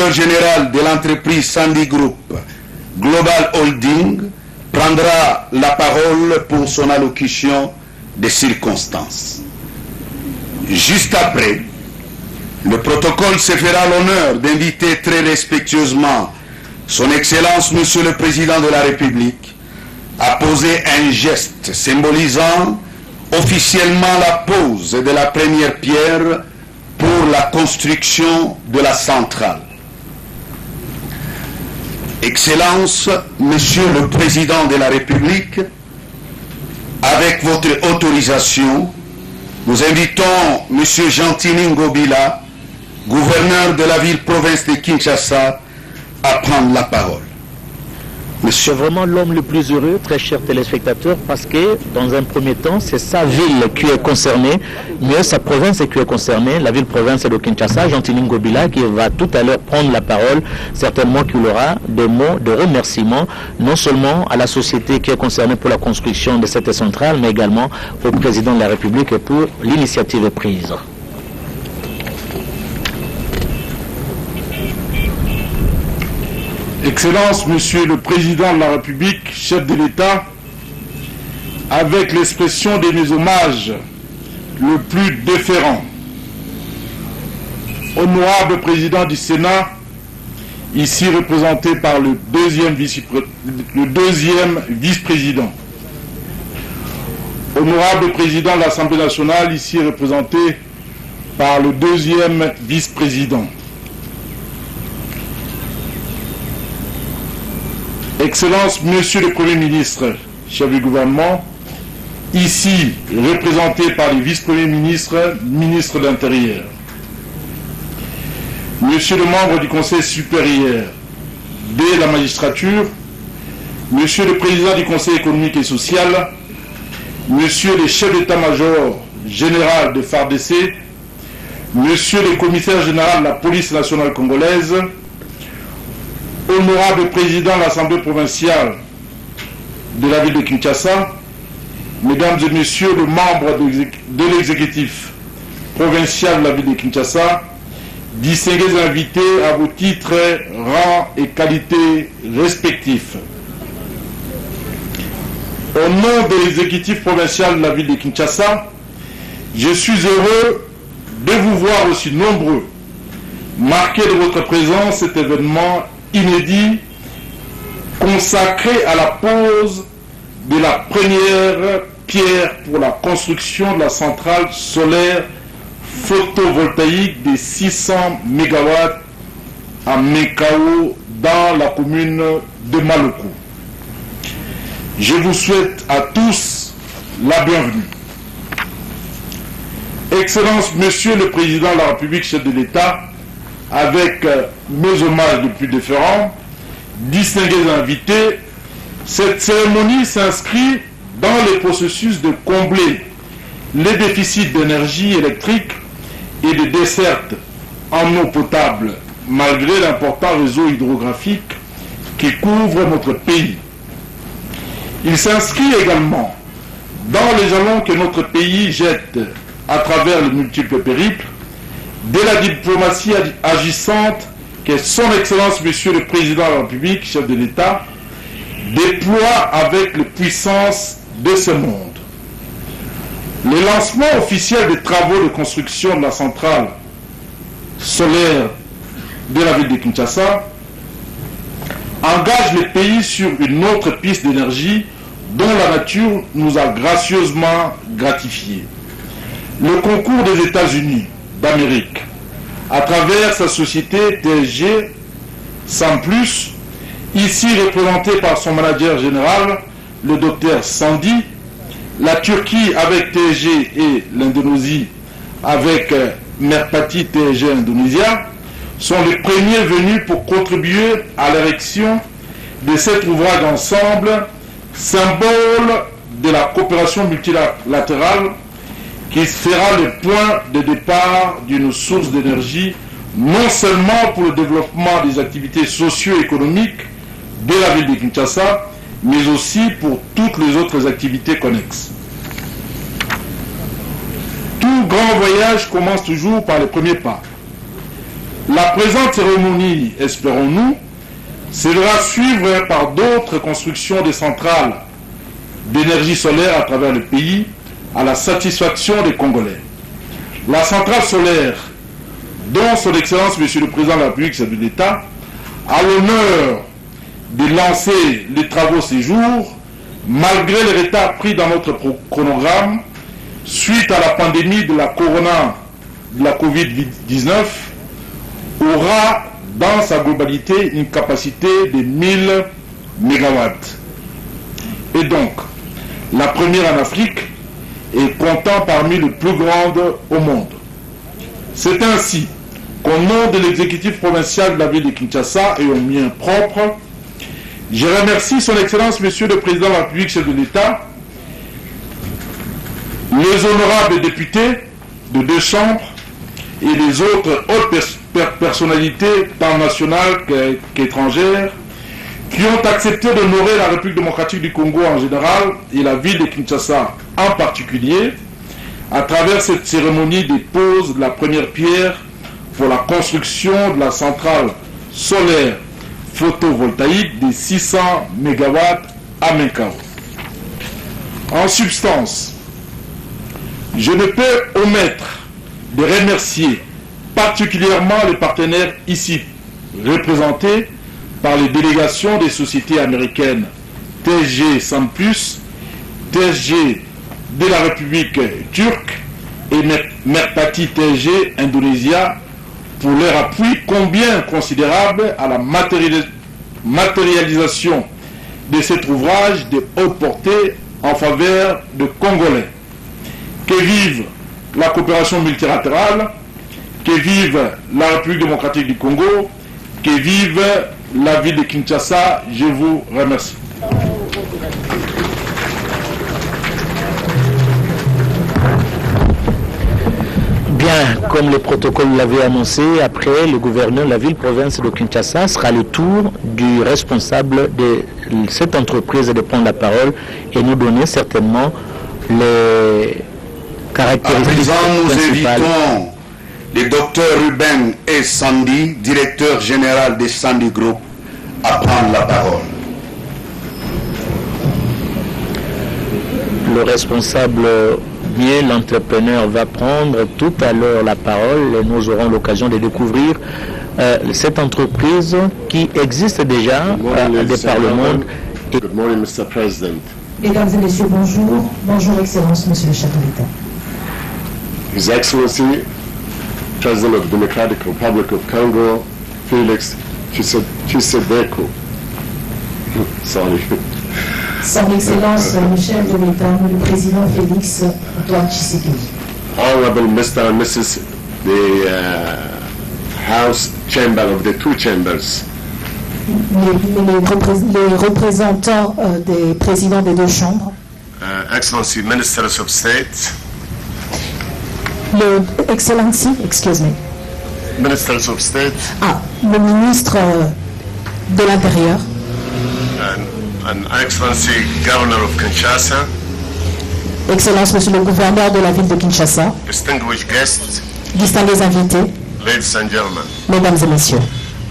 directeur général de l'entreprise Sandy Group Global Holding, prendra la parole pour son allocution de circonstances. Juste après, le protocole se fera l'honneur d'inviter très respectueusement Son Excellence Monsieur le Président de la République à poser un geste symbolisant officiellement la pose de la première pierre pour la construction de la centrale. Excellence, Monsieur le Président de la République, avec votre autorisation, nous invitons Monsieur Gentini Ngobila, gouverneur de la ville-province de Kinshasa, à prendre la parole. C'est vraiment l'homme le plus heureux, très chers téléspectateurs, parce que dans un premier temps, c'est sa ville qui est concernée, mais sa province qui est concernée, la ville-province de Kinshasa, Gentini Ngobila, qui va tout à l'heure prendre la parole, certainement qu'il aura des mots de remerciement, non seulement à la société qui est concernée pour la construction de cette centrale, mais également au président de la République pour l'initiative prise. Excellence, Monsieur le Président de la République, chef de l'État, avec l'expression de mes hommages le plus déférent, honorable Président du Sénat, ici représenté par le deuxième vice-président, honorable Président de l'Assemblée nationale, ici représenté par le deuxième vice-président, Excellence, Monsieur le Premier ministre, chef du gouvernement, ici représenté par les vice-premiers ministres, ministres de l'Intérieur, Monsieur le membre du Conseil supérieur de la magistrature, Monsieur le Président du Conseil économique et social, Monsieur le chef d'état-major général de FARDC, Monsieur le commissaire général de la police nationale congolaise, honorable président de l'Assemblée provinciale de la ville de Kinshasa, mesdames et messieurs les membres de l'exécutif provincial de la ville de Kinshasa, distingués invités à vos titres, rangs et qualités respectifs. Au nom de l'exécutif provincial de la ville de Kinshasa, je suis heureux de vous voir aussi nombreux marquer de votre présence cet événement inédit consacré à la pose de la première pierre pour la construction de la centrale solaire photovoltaïque de 600 MW à Mekao dans la commune de Maloko. Je vous souhaite à tous la bienvenue. Excellence, Monsieur le Président de la République, chef de l'État, avec mes hommages les plus déférents, distingués invités, cette cérémonie s'inscrit dans le processus de combler les déficits d'énergie électrique et de desserte en eau potable, malgré l'important réseau hydrographique qui couvre notre pays. Il s'inscrit également dans les jalons que notre pays jette à travers les multiples périples de la diplomatie agissante que son Excellence Monsieur le Président de la République, chef de l'État, déploie avec les puissances de ce monde. Le lancement officiel des travaux de construction de la centrale solaire de la ville de Kinshasa engage le pays sur une autre piste d'énergie dont la nature nous a gracieusement gratifiés. Le concours des États-Unis d'Amérique, à travers sa société TSG, sans plus, ici représentée par son manager général, le docteur Sandy, la Turquie avec TSG et l'Indonésie avec Merpati TSG Indonesia, sont les premiers venus pour contribuer à l'érection de cet ouvrage ensemble, symbole de la coopération multilatérale qui fera le point de départ d'une source d'énergie non seulement pour le développement des activités socio-économiques de la ville de Kinshasa, mais aussi pour toutes les autres activités connexes. Tout grand voyage commence toujours par les premiers pas. La présente cérémonie, espérons-nous, sera suivie par d'autres constructions des centrales d'énergie solaire à travers le pays à la satisfaction des Congolais. La centrale solaire, dont son Excellence Monsieur le Président de la République, chef de l'État, a l'honneur de lancer les travaux ces jours, malgré les retards pris dans notre chronogramme, suite à la pandémie de la Covid-19, aura dans sa globalité une capacité de 1000 MW. Et donc, la première en Afrique et comptant parmi les plus grandes au monde. C'est ainsi qu'au nom de l'exécutif provincial de la ville de Kinshasa et au mien propre, je remercie son Excellence Monsieur le Président de la République, chef de l'État, les honorables députés de 2 chambres et les autres hautes personnalités tant nationales qu'étrangères qui ont accepté d'honorer la République démocratique du Congo en général et la ville de Kinshasa en particulier à travers cette cérémonie des poses de la première pierre pour la construction de la centrale solaire photovoltaïque de 600 MW à Menkao. En substance, je ne peux omettre de remercier particulièrement les partenaires ici représentés par les délégations des sociétés américaines TSG Sampus, TSG de la République turque et Merpati TSG Indonésia pour leur appui combien considérable à la matérialisation de cet ouvrage de haute portée en faveur de Congolais. Que vive la coopération multilatérale, que vive la République démocratique du Congo, que vive la ville de Kinshasa. Je vous remercie. Bien, comme le protocole l'avait annoncé, après le gouverneur de la ville-province de Kinshasa sera le tour du responsable de cette entreprise de prendre la parole et nous donner certainement les caractéristiques nous principales. invitons le docteur Ruben E. Sandy, directeur général de Sandy Group, à prendre la parole. Le responsable, bien l'entrepreneur, va prendre tout à l'heure la parole et nous aurons l'occasion de découvrir cette entreprise qui existe déjà de par le monde. Good morning, Mr. President. Mesdames et messieurs, bonjour. Bonjour, Excellence, Monsieur le chef de l'État. His Excellency, President of the Democratic Republic of Congo, Felix Tshisekedi. Sorry. Son Excellence, le chef de l'État, le président Félix Antoine Tshisekedi. Honorable Mr. and Mrs. the House Chamber of the two chambers. Les représentants des présidents des 2 chambres. Excellency, Ministers of State. Le Excellency, excuse me. Ministers of State. Le ministre de l'Intérieur. And Excellency, Governor of Kinshasa. Excellence, Monsieur le gouverneur de la ville de Kinshasa. Distinguished guests. Distingués invités. Ladies and gentlemen. Mesdames et messieurs.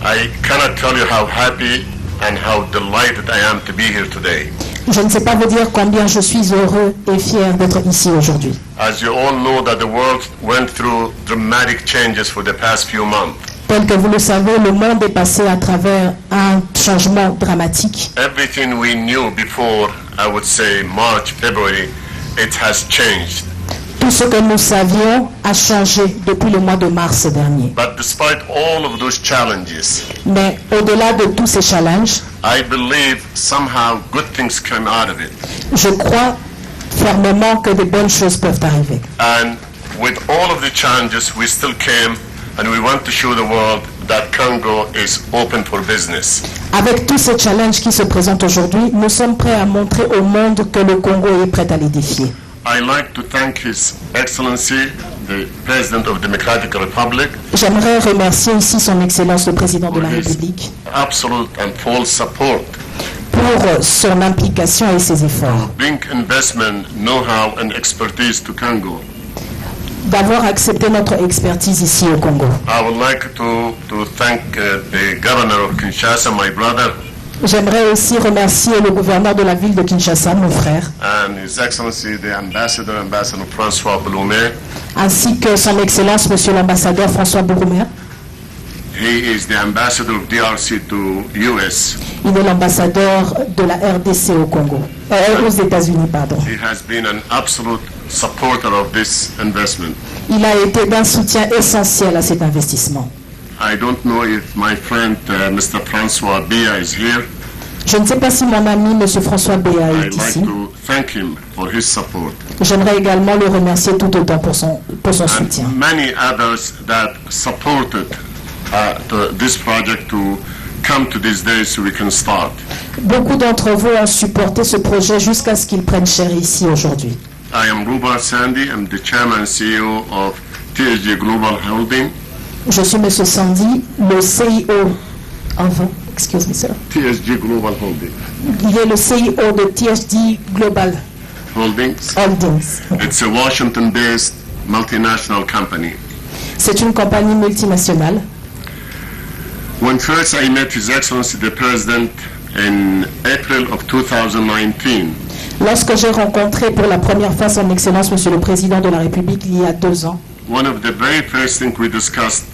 I cannot tell you how happy and how delighted I am to be here today. Je ne sais pas vous dire combien je suis heureux et fier d'être ici aujourd'hui. As you all know that the world went through dramatic changes for the past few months. Tel que vous le savez, le monde est passé à travers un changement dramatique. Everything we knew before, I would say March, February, it has changed. Tout ce que nous savions a changé depuis le mois de mars dernier. But despite all of those challenges, Mais au-delà de tous ces challenges, I believe somehow good things came out of it. je crois fermement que de bonnes choses peuvent arriver. And with all of the challenges, we still came and we want to show the world that Congo is open for business. Avec tous ces challenges qui se présentent aujourd'hui, nous sommes prêts à montrer au monde que le Congo est prêt à les défier. I'd like to thank His Excellency, the President of the Democratic Republic, J'aimerais remercier ici son Excellence le Président de for la his République absolute and full support. pour son implication et ses efforts. Bring investment, know-how and expertise to Congo. d'avoir accepté notre expertise ici au Congo. I would like to thank the governor of Kinshasa, my brother, J'aimerais aussi remercier le gouverneur de la ville de Kinshasa, mon frère, and His Excellency the Ambassador François Bouloumet. ainsi que son Excellence, Monsieur l'ambassadeur François Bouroumer. He is the ambassador of DRC to US. Il est l'ambassadeur de la RDC au Congo, aux États-Unis, pardon. He has been an absolute supporter of this investment. Il a été d'un soutien essentiel à cet investissement. I don't know if my friend Mr. Francois Bia is here. Je ne sais pas si mon ami, Monsieur François Béa, est I'd like ici. to thank him for his support. J'aimerais également le remercier tout autant pour son soutien. And many others that supported this project to come to this day so we can start. Beaucoup d'entre vous ont supporté ce projet jusqu'à ce qu'il prenne chair ici aujourd'hui. I am Ruba Sandy. I'm the chairman and CEO of TSG Global Holding. Je suis Monsieur Sandy, le CEO. Enfin, excuse me, sir. TSG Global Holding. Il est le CEO de TSG Global Holdings. Holdings. It's a Washington-based multinational company. C'est une compagnie multinationale. When first I met His Excellency the President in April of 2019, Lorsque j'ai rencontré pour la première fois son Excellence, Monsieur le Président de la République, il y a 2 ans, one of the very first things we discussed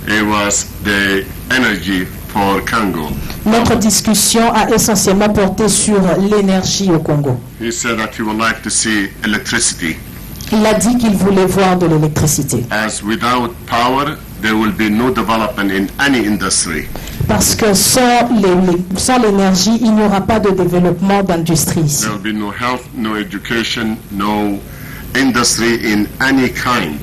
was the energy for Congo. notre discussion a essentiellement porté sur l'énergie au Congo. He said that he would like to see electricity, Il a dit qu'il voulait voir de l'électricité. as without power there will be no development in any industry. Parce que sans l'énergie, il n'y aura pas de développement d'industrie ici. There will be no health, no education, no industry in any kind.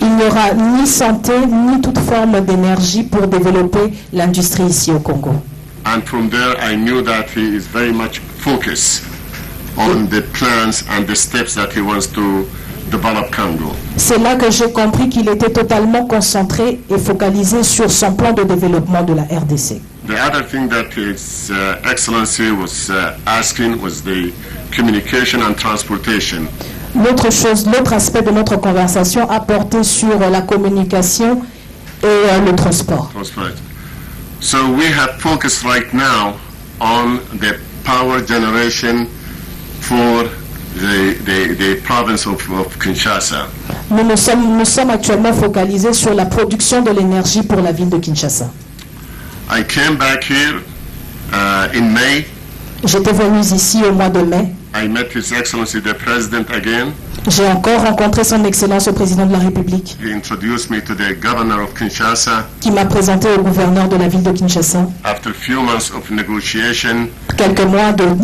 Il n'y aura ni santé, ni toute forme d'énergie pour développer l'industrie ici au Congo. And from there I knew that he is very much focused on the plans and the steps that he wants to develop Congo. C'est là que j'ai compris qu'il était totalement concentré et focalisé sur son plan de développement de la RDC. The other thing that His Excellency was asking was the communication and transportation. L'autre aspect de notre conversation a porté sur la communication et le transport. So we have focused right now on the power generation for the province of Kinshasa. Nous sommes actuellement focalisés sur la production de l'énergie pour la ville de Kinshasa. I came back here in May. J'étais venu ici au mois de mai. I met His Excellency the President again. J'ai encore rencontré son Excellence le Président de la République, He introduced me to the governor of Kinshasa. qui m'a présenté au gouverneur de la ville de Kinshasa. After a few months of negotiation,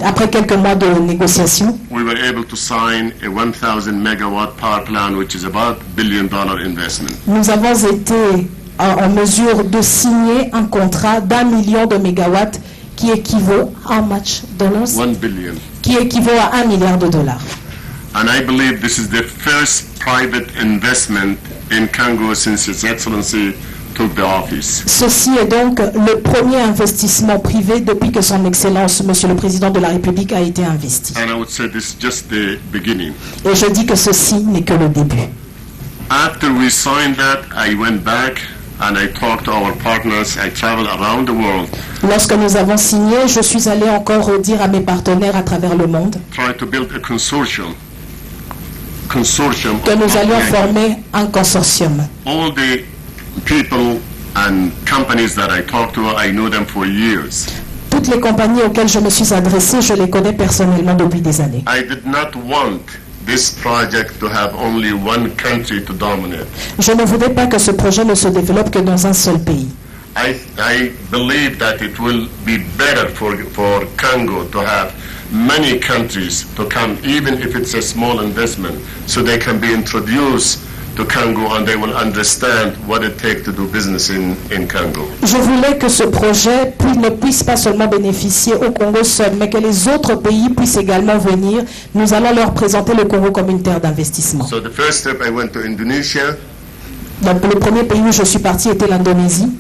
Après quelques mois de négociations, we were able to sign a 1,000 megawatt power plant, which is about $1 billion investment. nous avons été en mesure de signer un contrat d'1 million de mégawatts qui équivaut à how much dollars? 1 billion. Qui équivaut à $1 milliard. And I believe this is the first private investment in Congo since His Excellency took the office. Ceci est donc le premier investissement privé depuis que son Excellence, Monsieur le Président de la République, a été investi. And I would say this is just the beginning. Et je dis que ceci n'est que le début. After we signed that, I went back and I talked to our partners. I traveled around the world, Lorsque nous avons signé, je suis allé encore dire à mes partenaires à travers le monde trying to build a consortium que nous allions of former un consortium. all the people and companies that I talked to. I know them for years. Toutes les compagnies auxquelles je me suis adressé, je les connais personnellement depuis des années. I did not want this project to have only one country to dominate. Je ne voudrais pas que ce projet ne se développe que dans un seul pays. I believe that it will be better for Congo to have many countries to come, even if it's a small investment, so they can be introduced to Congo and they will understand what it takes to do business in Congo. Je voulais que ce projet ne puisse pas seulement bénéficier au Congo seul, mais que les autres pays puissent également venir. Nous allons leur présenter le Congo comme une terre d'investissement. So the first step, I went to Indonesia. Donc le premier pays où je suis parti était l'Indonésie.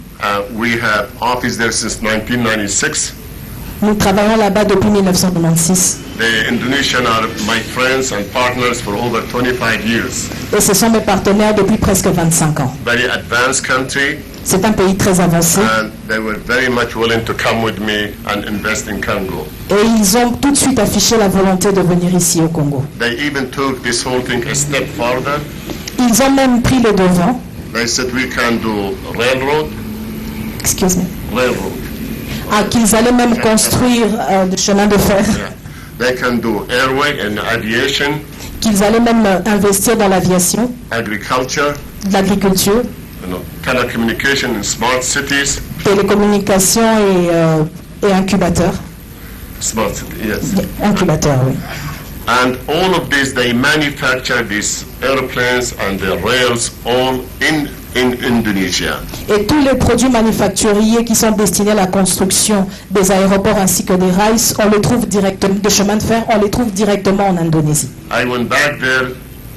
We have office there since 1996. Nous travaillons là-bas depuis 1996. The Indonesians are my friends and partners for over 25 years. Et ce sont mes partenaires depuis presque 25 ans. Very advanced country, C'est un pays très avancé. and they were very much willing to come with me and invest in Congo. Et ils ont tout de suite affiché la volonté de venir ici au Congo. They even took this whole thing a step further. Ils ont même pris le devant. They said we can do railroad, Excuse me. Qu'ils allaient même construire des chemins de fer. Yeah. They can do airway and aviation, Qu'ils allaient même investir dans l'aviation, agriculture, l'agriculture, telecommunication in smart cities. télécommunications et incubateurs. Smart city, yes. Incubateurs, oui. And all of these, they manufacture these airplanes and the rails all in Indonesia. Et tous les produits manufacturiers qui sont destinés à la construction des aéroports ainsi que des rails, on les trouve directement, des chemins de fer, on les trouve directement en Indonésie. I went back there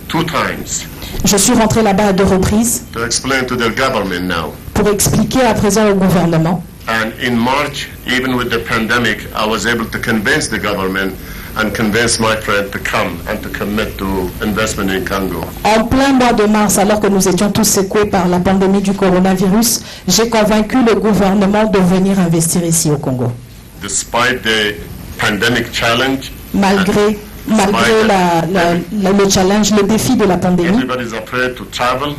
2 times Je suis rentré là-bas à 2 reprises to explain to their government now. pour expliquer à présent au gouvernement. And in March, even with the pandemic, I was able to convince the government and convince my friend to come and to commit to investment in Congo. En plein mois de mars, alors que nous étions tous secoués par la pandémie du coronavirus, j'ai convaincu le gouvernement de venir investir ici au Congo. Despite the pandemic challenge, Malgré le challenge, le défi de la pandémie, everybody's afraid to travel,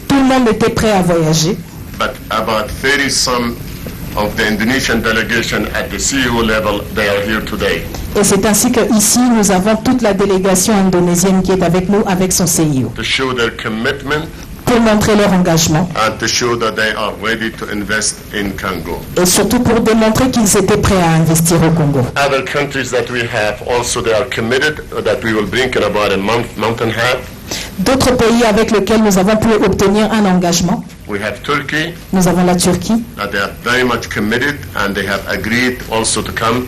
tout le monde était prêt à voyager. but about 30 some of the Indonesian delegation at the CEO level, they are here today. Et c'est ainsi qu'ici, nous avons toute la délégation indonésienne qui est avec nous, avec son CIO, To show their commitment pour montrer leur engagement and to show that they are ready to invest in Congo. et surtout pour démontrer qu'ils étaient prêts à investir au Congo. Other countries that we have also, they are committed that we will bring in about a month and a half. D'autres pays avec lesquels nous avons pu obtenir un engagement, We have Turkey, nous avons la Turquie, that they are very much committed and they have agreed also to come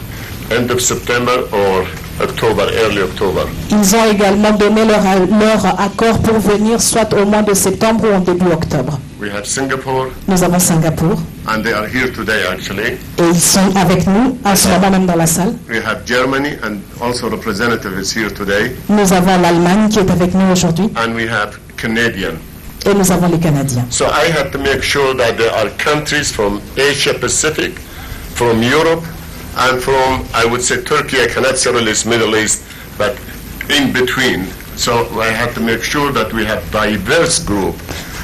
end of September or October, early October. ils ont également donné leur accord pour venir soit au mois de septembre ou en début octobre. We have Singapore, Nous avons Singapour and they are here today actually. et ils sont avec nous en ce moment même dans la salle. We have Germany, and also representative is here today. Nous avons l'Allemagne qui est avec nous aujourd'hui And we have Canadian. et nous avons les Canadiens. So I have to make sure that there are countries from Asia Pacific, from Europe, and from, I would say, Turkey. I cannot say really it's Middle East, but in between. So I have to make sure that we have diverse group.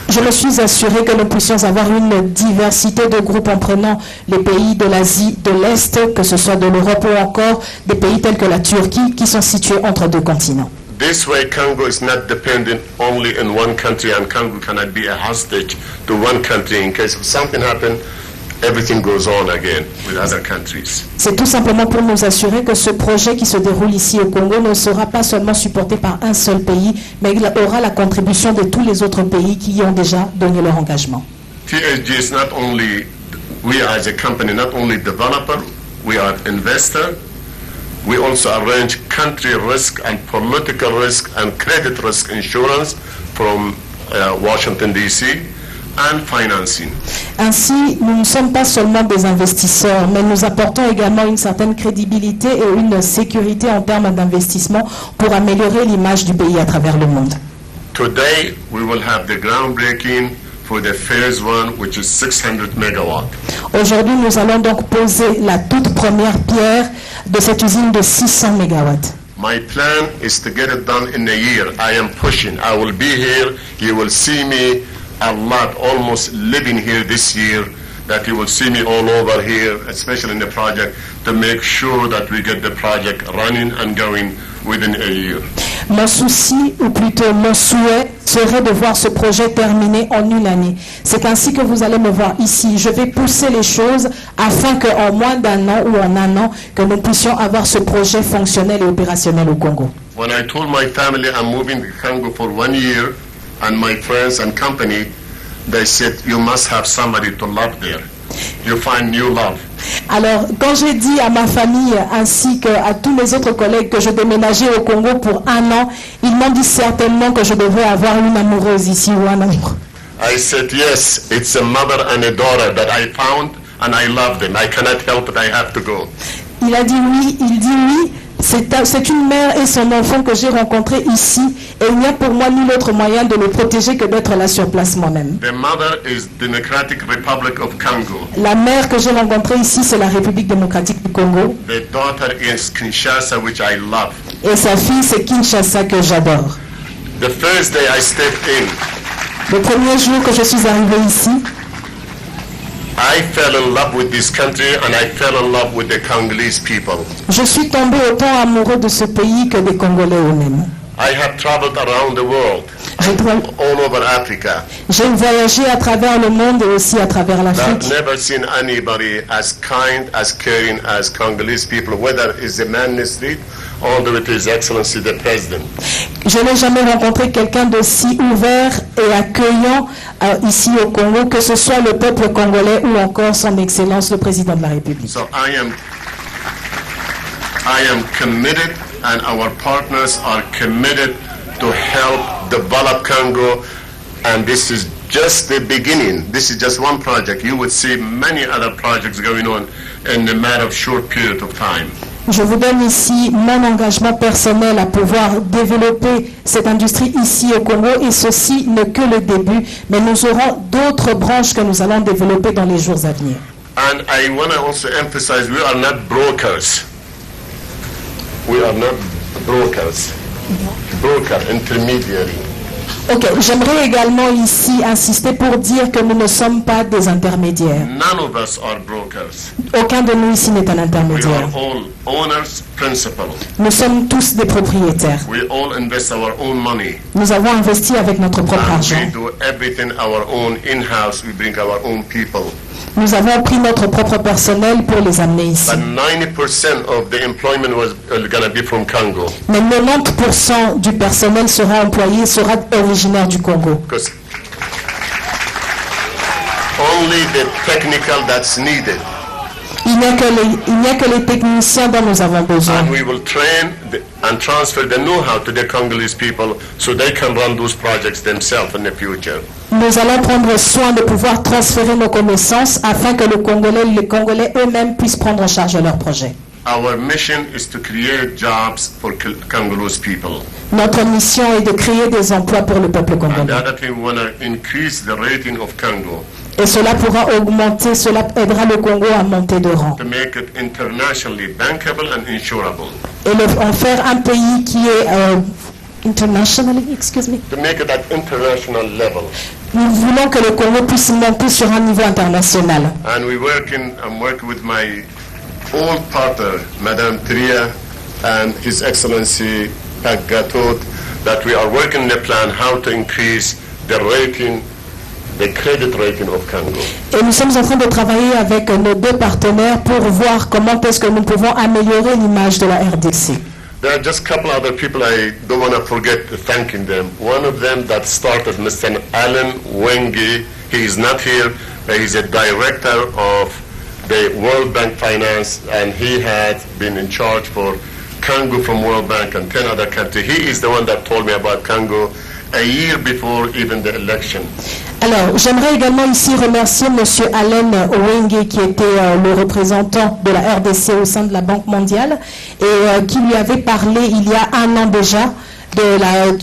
Je me suis assuré que nous puissions avoir une diversité de groupes en prenant les pays de l'Asie de l'Est, que ce soit de l'Europe ou encore des pays tels que la Turquie qui sont situés entre 2 continents. This way, Congo is not dependent only on one country, and Congo cannot be a hostage to one country. In case something happens, everything goes on again with other countries. C'est tout simplement pour nous assurer que ce projet qui se déroule ici au Congo ne sera pas seulement supporté par un seul pays, mais il aura la contribution de tous les autres pays qui y ont déjà donné leur engagement. TSG is not only, we as a company, not only developer, we are investor. We also arrange country risk and political risk and credit risk insurance from Washington, D.C. and financing. Ainsi, nous ne sommes pas seulement des investisseurs, mais nous apportons également une certaine crédibilité et une sécurité en termes d'investissement pour améliorer l'image du pays à travers le monde. Today, we will have the groundbreaking for the phase 1, which is 600 megawatts. Aujourd'hui, nous allons donc poser la toute première pierre de cette usine de 600 mégawatts. My plan is to get it done in a year. I am pushing. I will be here. You will see me a lot, almost living here this year, that you will see me all over here, especially in the project, to make sure that we get the project running and going within a year. Mon souci, ou plutôt mon souhait, serait de voir ce projet terminé en une année. C'est ainsi que vous allez me voir ici. Je vais pousser les choses afin qu'en moins d'1 an ou en 1 an, que nous puissions avoir ce projet fonctionnel et opérationnel au Congo. When I told my family I'm moving to Congo for 1 year, and my friends and company, they said, you must have somebody to love there. You find new love. Alors, quand j'ai dit à ma famille ainsi qu'à tous mes autres collègues que je déménageais au Congo pour 1 an, ils m'ont dit certainement que je devais avoir une amoureuse ici ou un amoureux. I said, yes, it's a mother and a daughter that I found, and I love them. I cannot help it, I have to go. Il a dit oui, il dit oui. C'est une mère et son enfant que j'ai rencontré ici et il n'y a pour moi ni l'autre moyen de le protéger que d'être là sur place moi-même. The mother is Democratic Republic of Congo. La mère que j'ai rencontrée ici, c'est la République démocratique du Congo. The daughter is Kinshasa, which I love. Et sa fille, c'est Kinshasa que j'adore. The first day I stepped in, Le premier jour que je suis arrivé ici, I fell in love with this country and I fell in love with the Congolese people. je suis tombé autant amoureux de ce pays que des Congolais eux-mêmes. I have traveled around the world, all over Africa. J'ai voyagé à travers le monde et aussi à travers I've l'Afrique. never seen anybody as kind, as caring as Congolese people, whether it's the man in the street or with His Excellency the President. Je n'ai jamais rencontré quelqu'un d'aussi ouvert et accueillant ici au Congo, que ce soit le peuple congolais ou encore son Excellence le Président de la République. So I am committed, and our partners are committed to help develop Congo, and this is just the beginning. This is just one project. You would see many other projects going on in a matter of short period of time. Je vous donne ici mon engagement personnel à pouvoir développer cette industrie ici au Congo et ceci n'est que le début, mais nous aurons d'autres branches que nous allons développer dans les jours à venir. And I want to also emphasize, we are not brokers. We are not brokers. Broker, intermediary. Ok, j'aimerais également ici insister pour dire que nous ne sommes pas des intermédiaires. None of us are brokers. Aucun de nous ici n'est un We intermédiaire. are all owners, principal. Nous sommes tous des propriétaires. We all invest our own money. Nous avons investi avec notre propre And argent. we do everything our own in-house. We bring our own people. Nous avons pris notre propre personnel pour les amener ici. But 90% of the employment was going to be from Congo. Mais 90% du personnel sera originaire du Congo. Because only the technical that's needed. Il n'y a que les techniciens dont nous avons besoin. And we will train and transfer the know-how to the Congolese people so they can run those projects themselves in the future. Nous allons prendre soin de pouvoir transférer nos connaissances afin que les Congolais eux-mêmes puissent prendre en charge leurs projets. Our mission is to create jobs for Congolese people. Notre mission est de créer des emplois pour le peuple And the congolais. other thing, we want to increase the rating of Congo Et cela pourra augmenter, cela aidera le Congo à monter de rang. to make it internationally bankable and insurable. Et en faire un pays qui est internationally, excuse me. To make it at international level. Nous voulons que le Congo puisse monter sur un niveau international. And I'm working with my old partner, Madame Tria, and His Excellency Pagatot, that we are working the plan how to increase the rating, the credit rating of Congo. Et nous sommes en train de travailler avec nos deux partenaires pour voir comment est-ce que nous pouvons améliorer l'image de la RDC. There are just a couple other people I don't want to forget thanking them. One of them that started, Mr. Alan Wenge. He is not here, but he's a director of the World Bank Finance, and he had been in charge for Congo from World Bank and 10 other countries. He is the one that told me about Congo a year before even the election. Alors, j'aimerais également ici remercier M. Allen Owenge, qui était le représentant de la RDC au sein de la Banque mondiale, et qui lui avait parlé il y a un an déjà,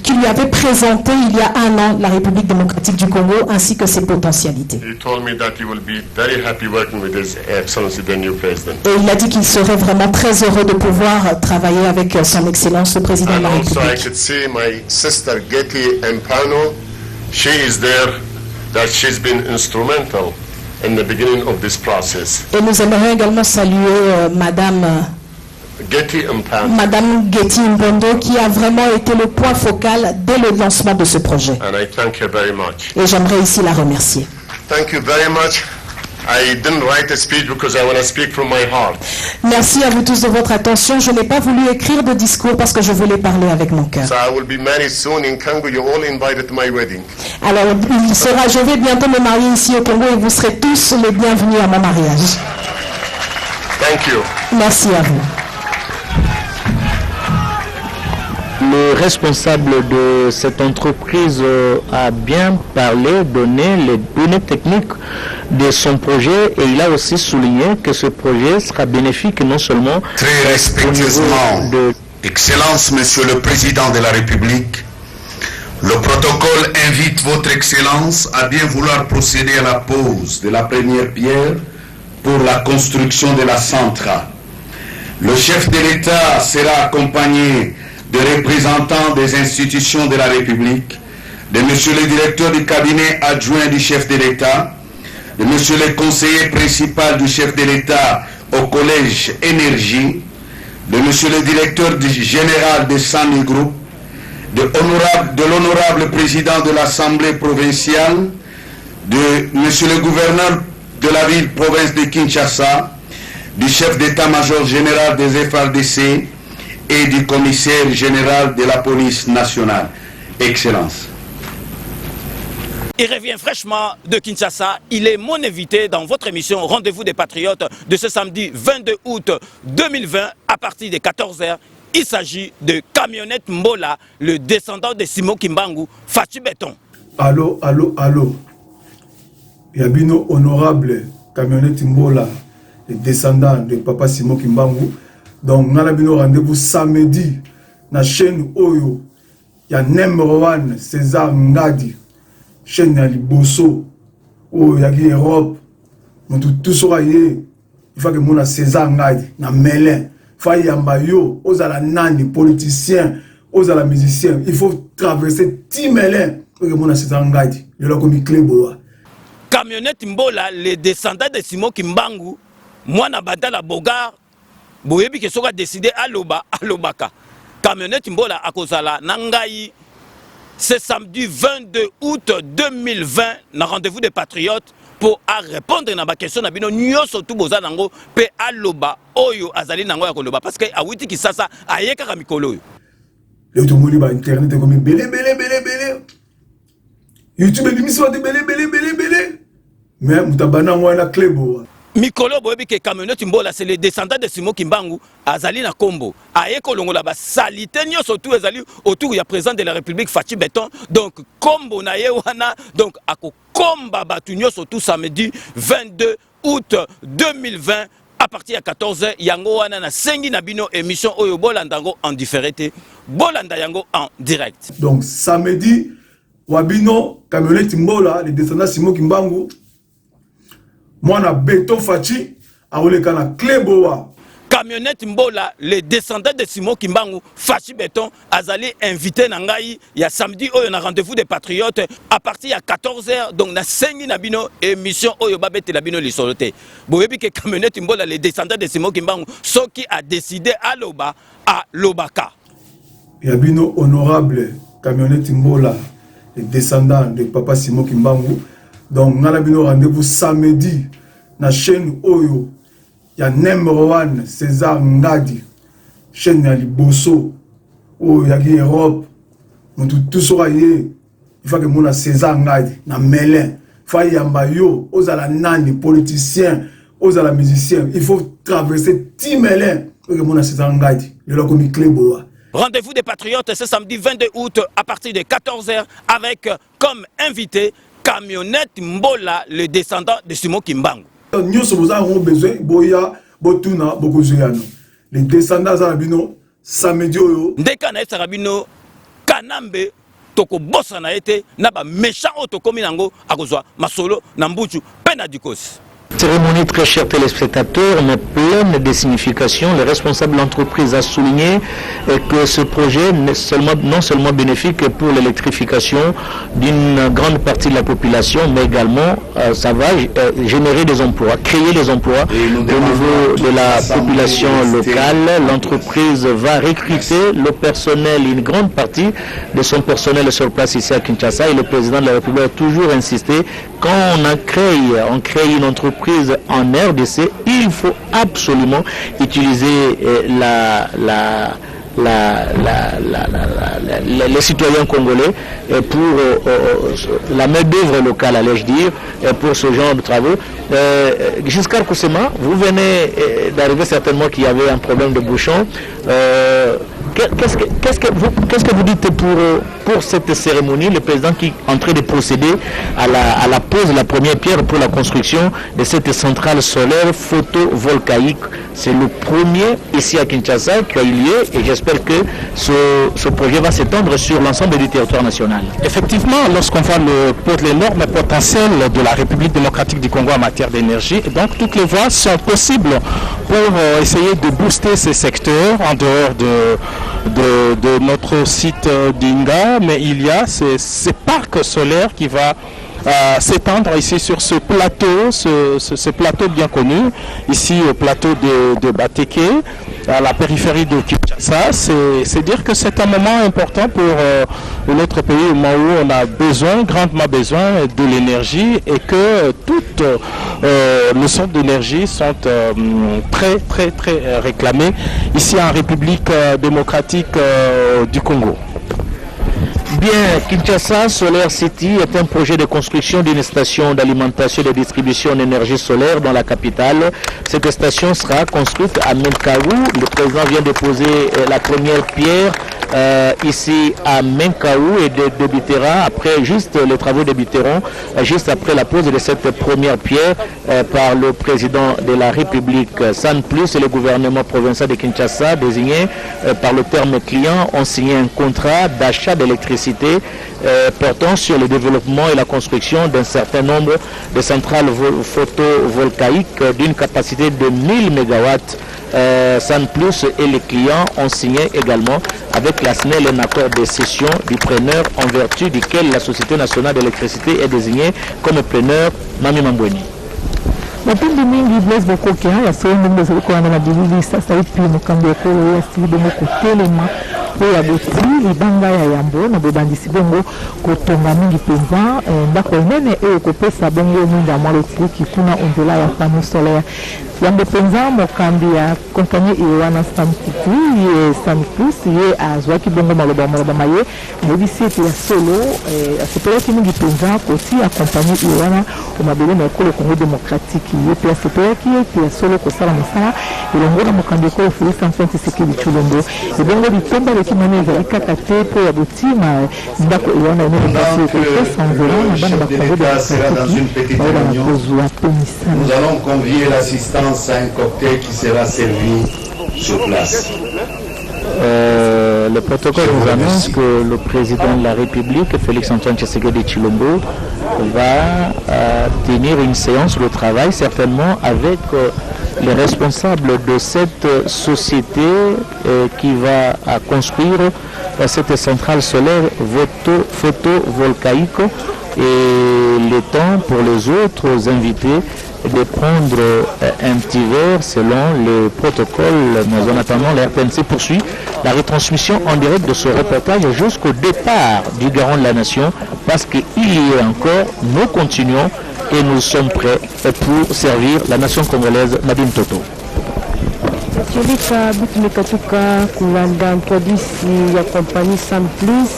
qui lui avait présenté il y a un an la République démocratique du Congo ainsi que ses potentialités. He told me that he will be very happy working with His Excellency, the new president. Et il a dit qu'il serait vraiment très heureux de pouvoir travailler avec son Excellence le Président de And la also I République. could see my sister Getty Empano. She is there, that she's been instrumental in the beginning of this process. Et nous aimerions également saluer Getty Empano. Madame Getty Mbondo, qui a vraiment été le point focal dès le lancement de ce projet. And I thank her very much. Et j'aimerais ici la remercier. Thank you very much. I didn't write a speech because I want to speak from my heart. Merci à vous tous de votre attention. Je n'ai pas voulu écrire de discours parce que je voulais parler avec mon cœur. So I will be married soon in Congo. You're all invited to my wedding. Alors, je vais bientôt me marier ici au Congo et vous serez tous les bienvenus à mon mariage. Thank you. Merci à vous. Le responsable de cette entreprise a bien parlé, donné les données techniques de son projet et il a aussi souligné que ce projet sera bénéfique non seulement Très respectueusement, Excellence, Monsieur le Président de la République, le protocole invite Votre Excellence à bien vouloir procéder à la pose de la première pierre pour la construction de la centrale. Le chef de l'État sera accompagné de représentants des institutions de la République, de Monsieur le directeur du cabinet adjoint du chef de l'État, de Monsieur le conseiller principal du chef de l'État au collège Énergie, de Monsieur le directeur général de Sandi Group, de l'honorable président de l'Assemblée provinciale, de Monsieur le gouverneur de la ville-province de Kinshasa, du chef d'état-major général des FARDC et du commissaire général de la police nationale. Excellence. Il revient fraîchement de Kinshasa. Il est mon invité dans votre émission Rendez-vous des Patriotes de ce samedi 22 août 2020 à partir de 14h. Il s'agit de Camionnette Mbola, le descendant de Simon Kimbangu, Fachi Béton. Allô, allô, allô. Yabino honorable Camionnette Mbola, le descendant de Papa Simon Kimbangu. Donc, nous avons rendez-vous samedi dans la chaîne Oyo. Il y a numéro 1, César Ngadi. Chaîne ya Liboso. Oyo, il y a Europe. Tout sera il faut que mon César Ngadi, na Melin. Il faut que yo, aux la nani, politiciens, aux la musiciens. Il faut traverser Timelin pour que mon César Ngadi. Le locomi Cléboa. Camionnette Mbola, le descendant de Simon Kimbangu. Moi, na Badala Bogar. Boyebi ke soka décidé alobaka. Camionnette Mbola akozala nangai. C'est samedi 22 août 2020 na rendez-vous des patriotes pour répondre na ba question na bino nyoso tout boza nango pe aloba oyo azali nango ya koloba parce que awiti kisasa ayeka ka mikolo yo. Le tout monde ba internet comme belé. YouTube l'émission de belé. Mais mutabana moi na Clébo. Mikolo boyebi ke Camionnette Mbola c'est le descendant de Simon Kimbangu azali na Kombo ayeko longola ba salité nyoso tout ezali autour ya président de la République Fachi Béton donc Kombo na ye wana donc ako komba batu nyoso tout samedi 22 août 2020 à partir de 14h yango wana na sengi na bino émission oyo bolandango en différé bolanda yango en direct. Donc samedi wabino Camionnette Mbola le descendant de Simon Kimbangu. Moi, na Béton Fachi, à Olekana Cléboa. Camionnette Mbola, le descendant de Simon Kimbangu, Fachi Béton, azali invité Nangaï, il y a samedi, on a rendez-vous des patriotes à partir de 14h, donc na sengi nabino émission oyo babete labino lisolote. Boyebi que Camionnette Mbola, le descendant de Simon Kimbangu, ce qui a décidé à Loba, à Lobaka. Yabino honorable Camionnette Mbola, le descendant de Papa Simon Kimbangu. Donc, nous avons rendez-vous samedi dans la chaîne Oyo. Il y a numéro 1, César Ngadi. Chaîne ya Liboso. Oh, il y a Europe. Tout sera il faut que mon César Ngadi, na Melin. Il faut que yo, aux la nani, politiciens, aux la musiciens. Il faut traverser Timelin pour que mon César Ngadi. Le locomi Cléboa. Rendez-vous des patriotes ce samedi 22 août à partir de 14h avec comme invité Camionnette Mbola, le descendant de Simon Kimbangu. Nous avons besoin boya botuna bokozuyano. Les descendants zarabino samedi oyo. Ndeka na sarabino kanambe toko bossa na été na ba méchant otokomi nango akozwa masolo na mbuchu pena dikosi. Cérémonie très chers téléspectateurs, mais pleine de signification. Le responsable de l'entreprise a souligné que ce projet n'est non seulement bénéfique pour l'électrification d'une grande partie de la population, mais également ça va générer des emplois, créer des emplois au niveau de la population locale. L'entreprise va recruter le personnel, une grande partie de son personnel sur place ici à Kinshasa, et le président de la République a toujours insisté quand on crée une entreprise en RDC, il faut absolument utiliser les citoyens congolais pour la main-d'œuvre locale, allais-je dire, pour ce genre de travaux. Giscard Koussema, vous venez d'arriver certainement qu'il y avait un problème de bouchon. Qu'est-ce que vous dites pour cette cérémonie, le président qui est en train de procéder à la pose de la première pierre pour la construction de cette centrale solaire photovoltaïque? C'est le premier ici à Kinshasa qui a eu lieu et j'espère que ce projet va s'étendre sur l'ensemble du territoire national. Effectivement, lorsqu'on voit l'énorme potentiel de la République démocratique du Congo en matière d'énergie, donc toutes les voies sont possibles pour essayer de booster ces secteurs en dehors de notre site d'Inga, mais il y a ces parcs solaires qui va s'étendre ici sur ce plateau, ce plateau bien connu, ici au plateau de Bateke, à la périphérie de Kinshasa. C'est dire que c'est un moment important pour notre pays, au moment où on a grandement besoin de l'énergie et que toutes les sortes d'énergie sont très très très réclamées ici en République démocratique du Congo. Bien, Kinshasa Solar City est un projet de construction d'une station d'alimentation et de distribution d'énergie solaire dans la capitale. Cette station sera construite à Menkaou. Le président vient de poser la première pierre ici à Menkaou et débutera après, les travaux débuteront juste après la pose de cette première pierre par le président de la République. San Plus et le gouvernement provincial de Kinshasa, désigné par le terme client, ont signé un contrat d'achat d'électricité portant sur le développement et la construction d'un certain nombre de centrales photovoltaïques d'une capacité de 1000 MW. San Plus et les clients ont signé également avec la SNEL un accord de cession du preneur en vertu duquel la Société nationale d'électricité est désignée comme preneur. Mami Mambweni. Mapindi mingi Blaise Bokoke ya sehemu ndio zilikuwa na bilili sasa hivi mkambi yako ya sibo mokotelema ya botri libanga ya yambo na bobandisi bongo kotonga mingi penza ndako nene kopesa bongo mwinda mwalo tiki kuna ondela ya panneau solaire yambo penza mokambi ya kompagnie iwana San Plus ye azwaki bongo maloba maye ebisete ya solo asepelaki mingi penza kosi akompagnie iwana omabele na ekolo Congo démocratique ye pe asepelaki ye solo kosala mosala elongo na mokambi ekolo Félix Antoine Tshisekedi Tshilombo ebongo bitomba bekimana ezali kaka te po ya botima ndako iwana ene basi kopesa environ na bana bakongo démocratique baola kozwa pemisana. Nous allons convier l'assistance à un cocktail qui sera servi sur place. Le protocole nous annonce que le président de la République, Félix Antoine Tshisekedi Tshilombo, va tenir une séance de travail certainement avec les responsables de cette société qui va construire cette centrale solaire photovoltaïque et le temps pour les autres invités de prendre un petit verre selon les protocoles. Mais en attendant, la RTNC poursuit la retransmission en direct de ce reportage jusqu'au départ du garant de la nation parce qu'il y a encore, nous continuons et nous sommes prêts pour servir la nation congolaise. Nadine Toto. Chilika bitumekatuka kulanda produisi ya kompani San Plus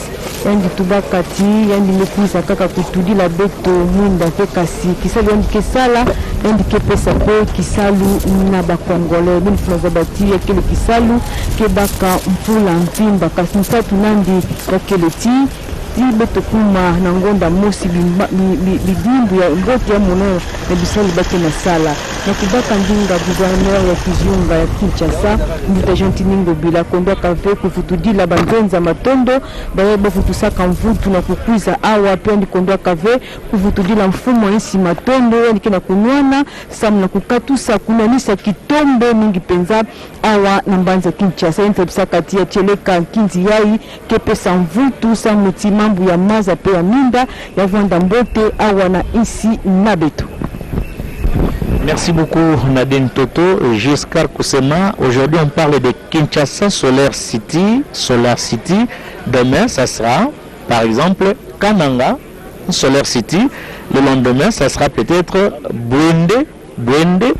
yandi tubakati yandi mekuisa kaka kutudi la beto mwinda pe kasi kisali yandi kesala yandi kepesa pe kisalu na bakongole bini funazabati ya kele kisalu kebaka mpula mpimba kasi nsatu nandi ya keleti ti beto kuma na ngonda mosi bidimbu ya mboti ya moneo na bisali bake na sala na kubaka ndinga gouverneur ya kizunga ya Kinshasa ndita Gentiningo bila kondoa kave kufutudila bandenza matondo baye bafutusaka mvutu na kukwiza awa pendi kondoa kave kufutudila mfumo insi matondo yani kena kunwana samna kukatusa kunanisa kitombe mingi penza awa na mbanza Kinshasa intepsa kati ya cheleka kinzi yai kepesa mvutu samuti mambu ya maza pe ya minda ya vanda mbote awa na insi nabeto. Merci beaucoup Nadine Toto, Giscard Koussema. Aujourd'hui on parle de Kinshasa Solar City. Demain ça sera par exemple Kananga Solar City. Le lendemain ça sera peut-être Bwende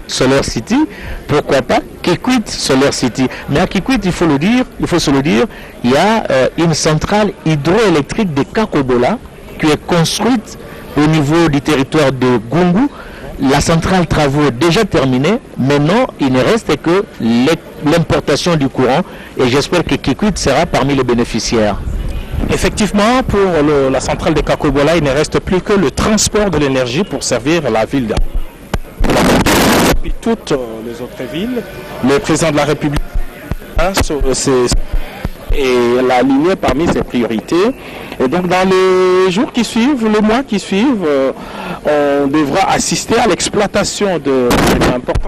Solar City. Pourquoi pas Kikwit Solar City. Mais à Kikwit il faut se le dire, il y a une centrale hydroélectrique de Kakobola qui est construite au niveau du territoire de Gungu. la centrale travaux est déjà terminée. Maintenant, il ne reste que l'importation du courant et j'espère que Kikwit sera parmi les bénéficiaires. Effectivement, pour la centrale de Kakobola, il ne reste plus que le transport de l'énergie pour servir la ville et puis toutes les autres villes. Le président de la République et l'a aligné parmi ses priorités. Et donc dans les jours qui suivent, les mois qui suivent, on devra assister à l'exploitation de l'important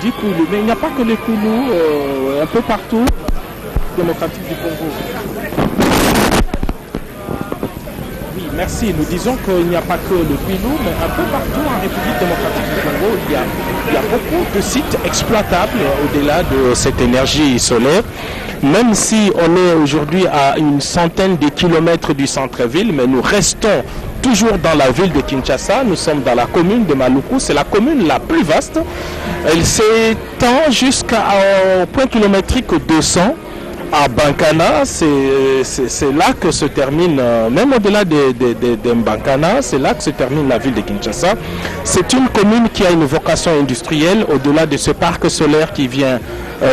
du Koulou. Mais il n'y a pas que les Koulous, un peu partout, démocratique du Congo. Oui, merci. Nous disons qu'il n'y a pas que le Koulou, mais un peu partout en République démocratique du Congo, il y a beaucoup de sites exploitables au-delà de cette énergie solaire. Même si on est aujourd'hui à une centaine de kilomètres du centre-ville, mais nous restons toujours dans la ville de Kinshasa. Nous sommes dans la commune de Maluku. C'est la commune la plus vaste. Elle s'étend jusqu'au point kilométrique 200. À Bankana, c'est là que se termine, même au-delà de Bankana, c'est là que se termine la ville de Kinshasa. C'est une commune qui a une vocation industrielle au-delà de ce parc solaire qui vient,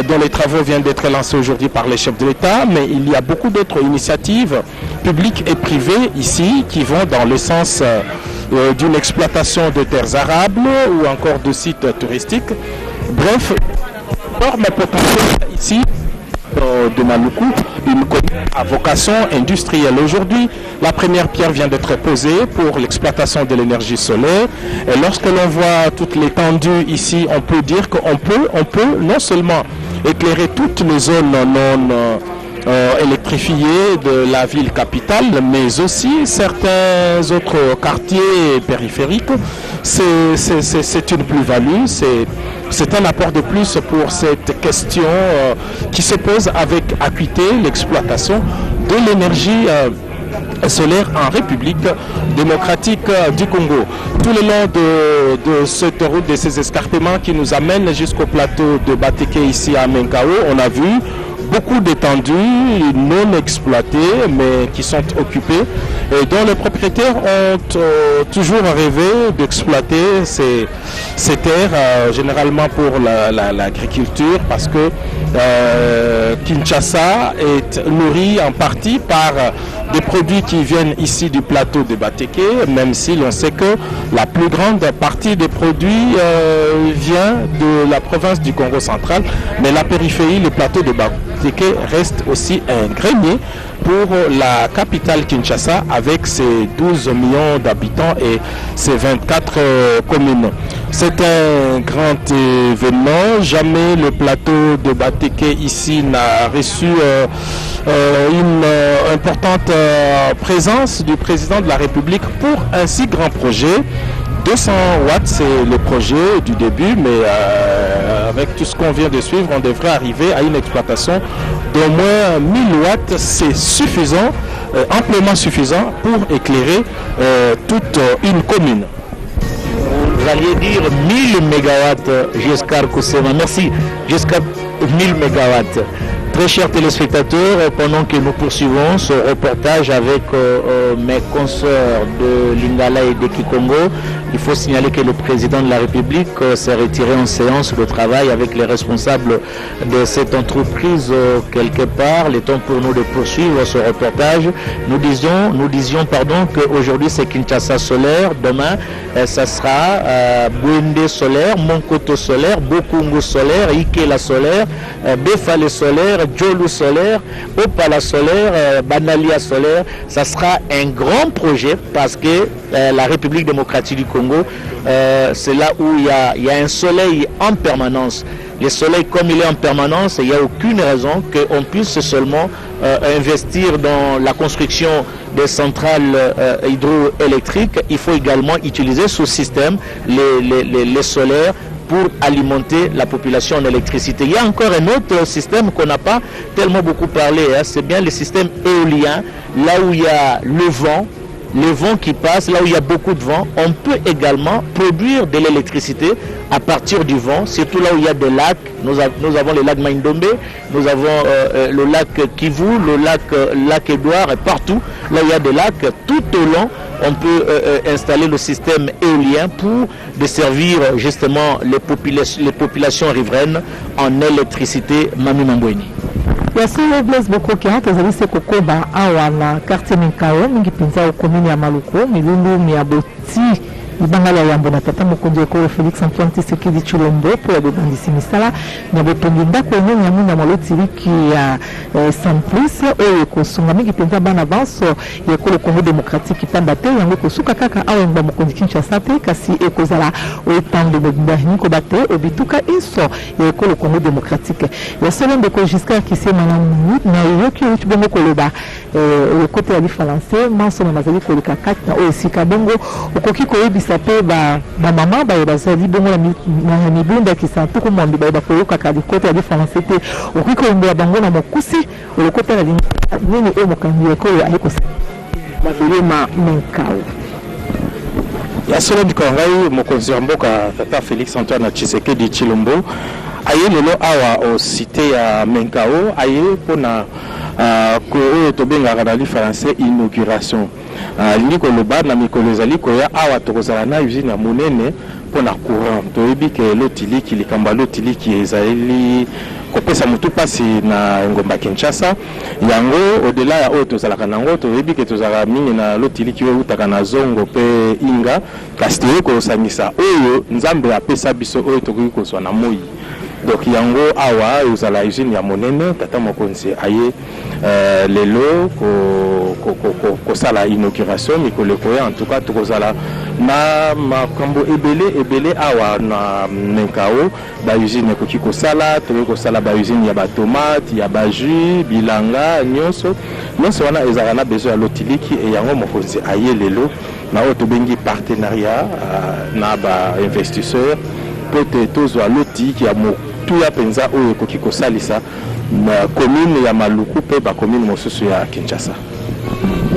dont les travaux viennent d'être lancés aujourd'hui par les chefs de l'État, mais il y a beaucoup d'autres initiatives publiques et privées ici qui vont dans le sens d'une exploitation de terres arables ou encore de sites touristiques. Bref, énorme potentiel ici de Maluku, une commune à vocation industrielle. Aujourd'hui, la première pierre vient d'être posée pour l'exploitation de l'énergie solaire. Et lorsque l'on voit toute l'étendue ici, on peut dire qu'on peut non seulement éclairer toutes les zones non électrifiées de la ville capitale, mais aussi certains autres quartiers périphériques. C'est une plus-value, c'est un apport de plus pour cette question qui se pose avec acuité, l'exploitation de l'énergie solaire en République démocratique du Congo. Tout le long de cette route, de ces escarpements qui nous amènent jusqu'au plateau de Bateke ici à Menkao, on a vu beaucoup d'étendues non exploitées mais qui sont occupées et dont les propriétaires ont toujours rêvé d'exploiter ces terres généralement pour l'agriculture parce que Kinshasa est nourri en partie par des produits qui viennent ici du plateau de Bateke, même si l'on sait que la plus grande partie des produits vient de la province du Congo central, mais la périphérie, le plateau de Bateke reste aussi un grenier pour la capitale Kinshasa avec ses 12 millions d'habitants et ses 24 communes. C'est un grand événement. Jamais le plateau de Bateke ici n'a reçu une importante présence du président de la République pour un si grand projet. 200 watts, c'est le projet du début, mais avec tout ce qu'on vient de suivre, on devrait arriver à une exploitation d'au moins 1000 watts. C'est suffisant, amplement suffisant pour éclairer toute une commune. Vous alliez dire 1000 mégawatts, Giscard Koussema. Merci, Giscard, 1000 mégawatts. Très chers téléspectateurs, pendant que nous poursuivons ce reportage avec mes consoeurs de Lingala et de Kikongo, il faut signaler que le président de la République s'est retiré en séance de travail avec les responsables de cette entreprise quelque part. Il est temps pour nous de poursuivre ce reportage. Nous disions qu'aujourd'hui c'est Kinshasa solaire, demain ça sera Bwende solaire, Monkoto solaire, Bokungu solaire, Ikela solaire, Befale solaire, Djolu solaire, Opala solaire, Banalia solaire. Ça sera un grand projet parce que la République démocratique du Congo, c'est là où il y a un soleil en permanence. Le soleil, comme il est en permanence, il n'y a aucune raison qu'on puisse seulement investir dans la construction des centrales hydroélectriques. Il faut également utiliser ce système, les solaires, pour alimenter la population en électricité. Il y a encore un autre système qu'on n'a pas tellement beaucoup parlé, c'est bien le système éolien, là où il y a le vent qui passe, là où il y a beaucoup de vent. On peut également produire de l'électricité à partir du vent, surtout là où il y a des lacs. Nous avons le lac Maindombe, nous avons le lac Kivu, le lac Édouard, et partout là où il y a des lacs, tout au long on peut installer le système éolien pour desservir justement les populations riveraines en électricité. Mami Mambweni. Ya solo Blaise Bokokia tozali se kokoba awa na quartier Menkao mingi pinza au commune ya Maluku milundu miaboti ibangala yambo na tata mokonzi ekolo Félix Antoine Tshisekedi Tshilombo po ya bobandisi misala na botongi ndako enye nyamu na malotiriki ya Saint-Plus oyo kosunga mingi pinza bana banso ya ekolo Congo démocratique pamba te yango kosuka kaka awa ngba mokonzi Kinshasa te kasi ekozala oetando bobinda niko bate obituka iso ya ekolo Congo démocratique ya solo ndeko jusqu'à kisema na yoki uchi bongo koloba le côté ya diferencier manso na mazali kolika kati na oyo sika bongo okoki koyebisa pe ba mama ba bazali bongo na mibunda kisatu ko mwambi ba koyoka ka côté ya diferencier te okoki koyembela bango na mokusi le côté na nini o mokambi ekolo ayiko mafelema Menkao ya solo ndikongai mokonzi mboka tata Félix Antoine Tshisekedi Tshilombo aye lelo awa o cité ya Menkao aye pona ko tobengaka na français inauguration lingi koloba na mikolo ezali koya awa tokozala na usine ya monene pona courant toyebi ke lotiliki likamba lotiliki ezali kopesa mutu pasi na ngomba Kinshasa yango odela ya oyo tozalaka nango toyebi ke tozalaka mingi na lotiliki oyo utaka na zongo pe inga kasi toyebi kosangisa oyo nzambe apesa biso oyo tokoki kozwa na moi. Donc yango awa uzala usine ya monene tata mokonzi aye lelo ko sala inauguration mikolo koya en tout cas tokozala na makambo ebele awa na Menkao ba usine koki ko sala ba usine ya ba tomate ya ba jus bilanga nyonso wana ezala na besoin ya lotiliki e yango mokonzi aye lelo na oto bengi partenariat na ba investisseur pote tozwa lotiliki ya tuya penza oyo koki kosalisa na commune ya Maluku pe ba commune mosusu ya Kinshasa.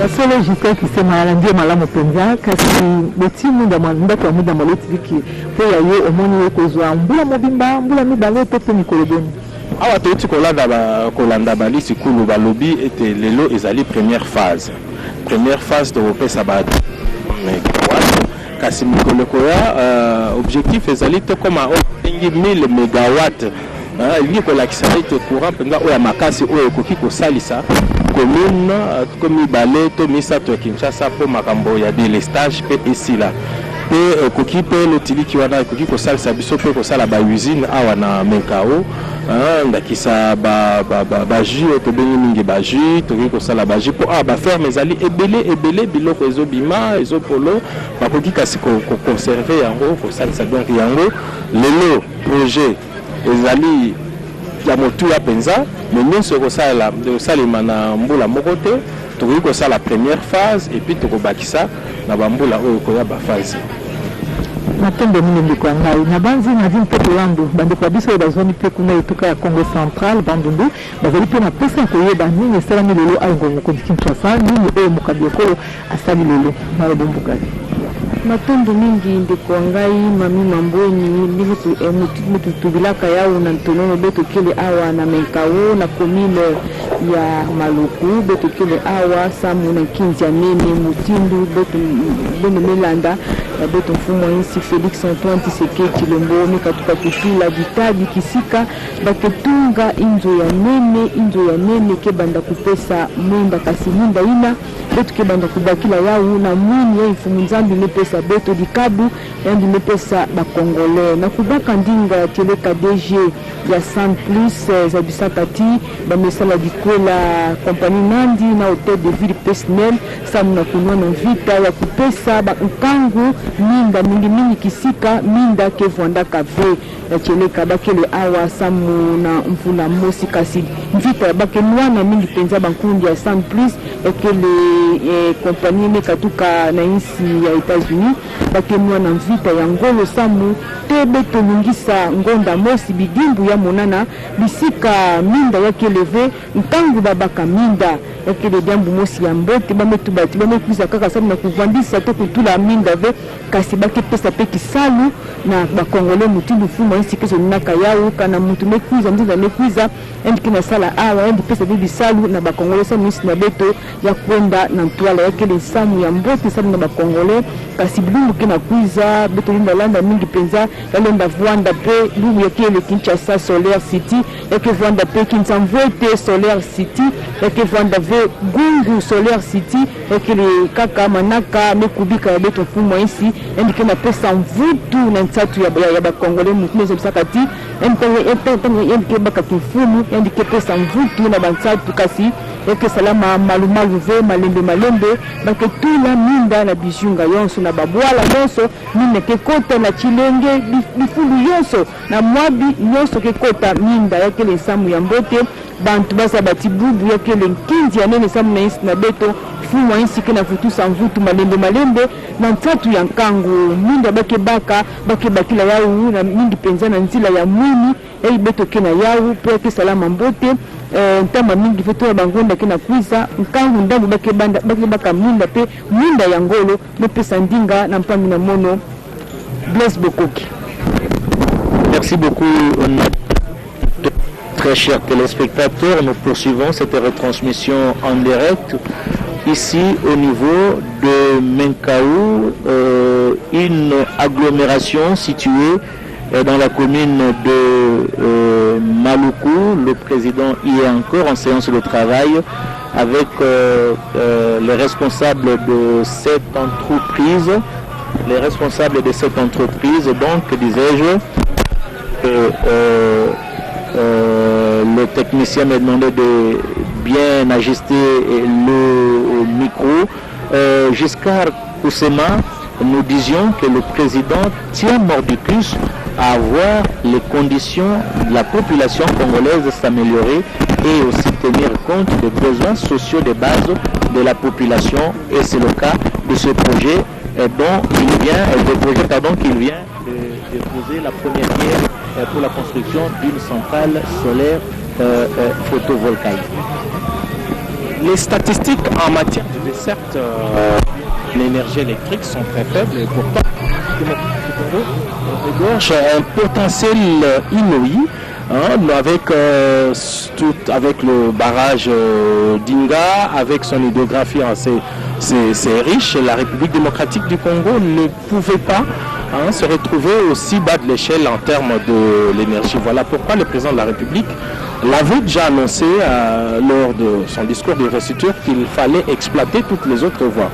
Ya solo jusqu'à kisema ndio malamu penza kasi beti munda mwanda kwa muda malotiriki po ya ye omoni ekozwa mbula mobimba mbula mibale pe mikoloboni awa toti kolanda balisi kulu balobi ete lelo ezali première phase de repesa ba kasi mikolo koya objectif ezali to koma 1000 mégawatts il ko lakisa ite courant penga oya makasi oyo koki ko salisa commune komi balé to misato ya Kinshasa po makambo ya délestage pe esila pe koki pe lotiliki wana koki ko salisa biso pe ko sala ba usine awa na Menkao ndakisa ba jus to bengi mingi ba jus to ko sala ba jus po ba ferme ezali ebele biloko ezobima ezopolo ba koki kasi ko conserver yango ko salisa donc yango lelo projet ezali ya motu ya penza mais nyonso kosalema na mbula moko te tokoki kosala première phase et puis tokobakisa na bambula oyo koya ba phase matembe mini ndiko ngai na banzi na zin pe landu bande kwa biso bazoni pe kuna etuka ya Congo Central bandundu bazali pe na pesa koyeba nini sala milelo ayongo mokonzi Kinshasa nini oyo mokabi ekolo asali lelo na bombukali matundu mingi ndiko ngai mami Mambweni mutu tubilaka yao na ntonono beto kile awa na Menkao na commune ya Maluku beto kile awa samu na kinja nene mutindu beto bene melanda beto mfumo insi Félix Antoine Tshisekedi Tshilombo mikatuka kufila ditadi kisika baketunga inzo ya nene ke banda kupesa mwinda kasi mwinda ina beto ke banda kubakila yao na mwini ya mfumu nzambi nepesa beto dikabu yandi nepesa bakongole na kubaka ndinga ya teleka DG ya Saint-Plus za bisakati bamesala dikola kompani nandi na hotel de ville personnel samu na kunwana vita ya kupesa nkangu minda mingi kisika minda ke vonda kave ya teleka bakele awa samu na mvula mosi kasi vita bakelwana mingi penza bankundi ya Saint-Plus ekele kompani mekatuka na insi ya États-Unis bakemwa na mvita ya ngolo samu te beto lungisa ngonda mosi bidimbu ya monana bisika minda yake leve ntangu babaka minda yake le diambu mosi ya mbote bametu bati bamekuza kaka sabu na kuvandisa to kutula minda ve kasi bakepesa pe kisalu na bakongole mutindu fuma isi kezo naka yao kana mutu mekuza mzinda mekuza endi kina sala awa endi pesa bibi salu na bakongole samu isi na beto ya kwenda na ntwala yake le samu ya mbote sabu na bakongole kasi bilungu kina kuiza beto linda landa mingi penza yalenda vuanda pe lungu yake le Kinshasa Solar City yake vuanda pe Kinsamvwete Solar City yake vuanda ve Gungu Solar City yake le kaka manaka mekubika ya beto fuma isi endi kina pesa mvutu na ntatu ya bakongole mutunezo bisakati endi ke baka kifumu endi ke pesa mvutu na bantatu kasi yake salama malumalu ve malembe bake tula minda na bijunga yonso na babwala yonso mine ke kota na chilenge bifulu yonso na mwabi yonso ke kota minda yake le samu ya mbote bantu basa batibubu yake le nkinzi ya nene samu na isi na beto fumwa isi ke na futu sa mvutu malembe na ntatu ya nkangu minda bake bakila yau na mingi penza na nzila ya mwini beto ke na yau po yake salama mbote ntama mingi feto ya bangonda kina kuiza nkangu ndambu baka minda pe minda ya ngolo mepesa ndinga na mpami na mono. Bless Bokoki. Merci beaucoup très chers téléspectateurs. Nous poursuivons cette retransmission en direct ici au niveau de Menkaou, une agglomération située dans la commune de Maluku. Le président y est encore en séance de travail avec les responsables de cette entreprise. Les responsables de cette entreprise, donc, disais-je, le technicien m'a demandé de bien ajuster le micro. Giscard Koussema, nous disions que le président tient mordicus à voir les conditions de la population congolaise s'améliorer et aussi tenir compte des besoins sociaux de base de la population. Et c'est le cas de ce projet qu'il vient de poser la première pierre pour la construction d'une centrale solaire photovoltaïque. Les statistiques en matière de desserte l'énergie électrique sont très faibles et pourtant regorge un potentiel inouï avec le barrage d'Inga, avec son hydrographie c'est riche. La République démocratique du Congo ne pouvait pas se retrouver aussi bas de l'échelle en termes de l'énergie. Voilà pourquoi le président de la République l'avait déjà annoncé lors de son discours d'investiture qu'il fallait exploiter toutes les autres voies.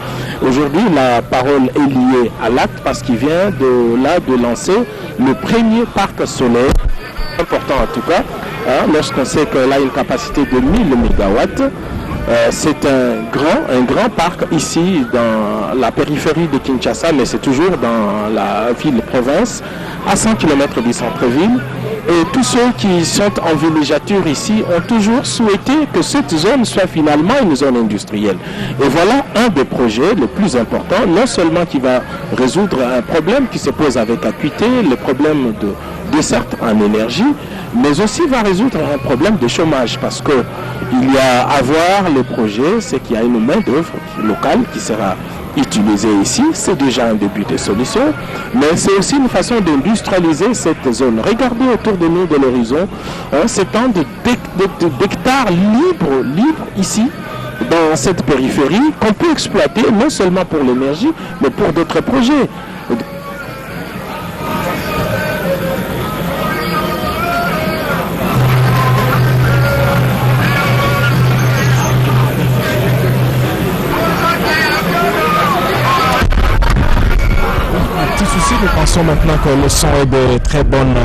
Aujourd'hui, la parole est liée à l'acte parce qu'il vient de lancer le premier parc solaire, important en tout cas, lorsqu'on sait qu'elle a une capacité de 1000 MW. C'est un grand parc ici dans la périphérie de Kinshasa, mais c'est toujours dans la ville-province, à 100 km du centre-ville. Et tous ceux qui sont en villégiature ici ont toujours souhaité que cette zone soit finalement une zone industrielle. Et voilà un des projets les plus importants, non seulement qui va résoudre un problème qui se pose avec acuité, le problème de desserte en énergie, mais aussi va résoudre un problème de chômage, parce que il y a à voir le projet, c'est qu'il y a une main-d'œuvre locale qui sera utilisée ici. C'est déjà un début de solution, mais c'est aussi une façon d'industrialiser cette zone. Regardez autour de nous, de l'horizon, c'est tant d'hectares libres ici, dans cette périphérie, qu'on peut exploiter non seulement pour l'énergie, mais pour d'autres projets. si nous pensons maintenant que le son est de très bonne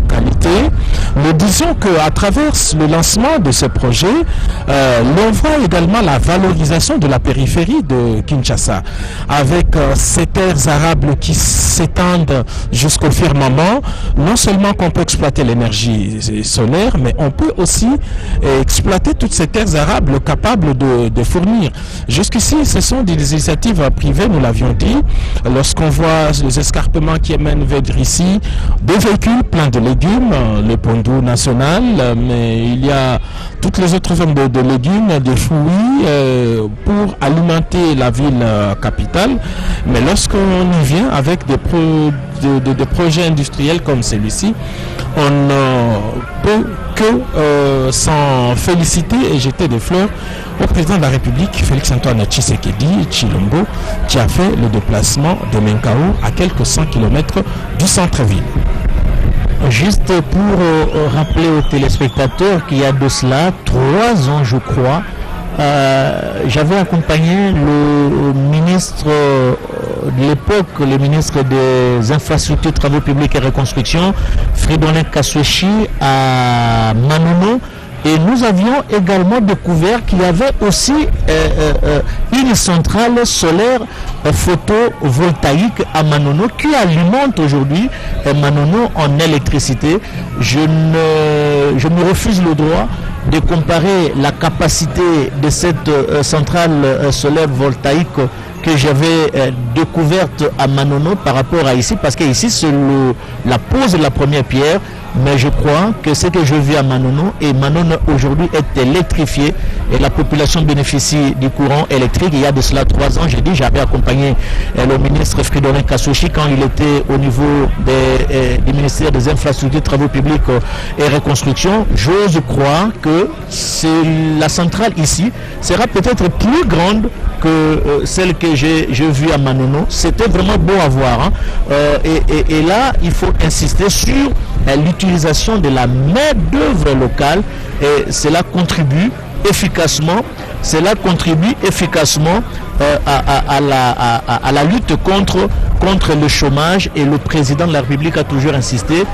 qualité, nous disons qu'à travers le lancement de ce projet, l'on voit également la valorisation de la périphérie de Kinshasa, avec ces terres arables qui s'étendent jusqu'au firmament. Non seulement qu'on peut exploiter l'énergie solaire, mais on peut aussi exploiter toutes ces terres arables capables de fournir. Jusqu'ici, ce sont des initiatives privées, nous l'avions dit. Lorsqu'on voit les escarpements qui mènent vers ici, des véhicules pleins de légumes, le Pondou national, mais il y a toutes les autres formes de légumes, de fruits pour alimenter la ville capitale. Mais lorsqu'on y vient avec des projets industriels comme celui-ci, on ne peut que s'en féliciter et jeter des fleurs au président de la République, Félix-Antoine Tshisekedi Tshilombo, qui a fait le déplacement de Menkao à quelques 100 km du centre-ville. Juste pour rappeler aux téléspectateurs qu'il y a de cela 3 ans, je crois, j'avais accompagné le ministre de l'époque, le ministre des Infrastructures, Travaux publics et Reconstruction, Fridolin Kassochi, à Manono. Et nous avions également découvert qu'il y avait aussi une centrale solaire photovoltaïque à Manono qui alimente aujourd'hui Manono en électricité. Je me refuse le droit de comparer la capacité de cette centrale solaire voltaïque que j'avais découverte à Manono par rapport à ici, parce qu'ici c'est la pose de la première pierre, mais je crois que ce que je vis à Manono, et Manono aujourd'hui est électrifié et la population bénéficie du courant électrique. Il y a de cela 3 ans, j'ai dit, j'avais accompagné le ministre Fridolin Kassochi quand il était au niveau du ministère des Infrastructures, Travaux publics et Reconstruction. J'ose croire que la centrale ici sera peut-être plus grande que celle que j'ai vue à Manono. C'était vraiment beau à voir, hein. Et là, il faut insister sur l'utilisation de la main-d'œuvre locale, et cela contribue efficacement à la lutte contre le chômage. Et le président de la République a toujours insisté,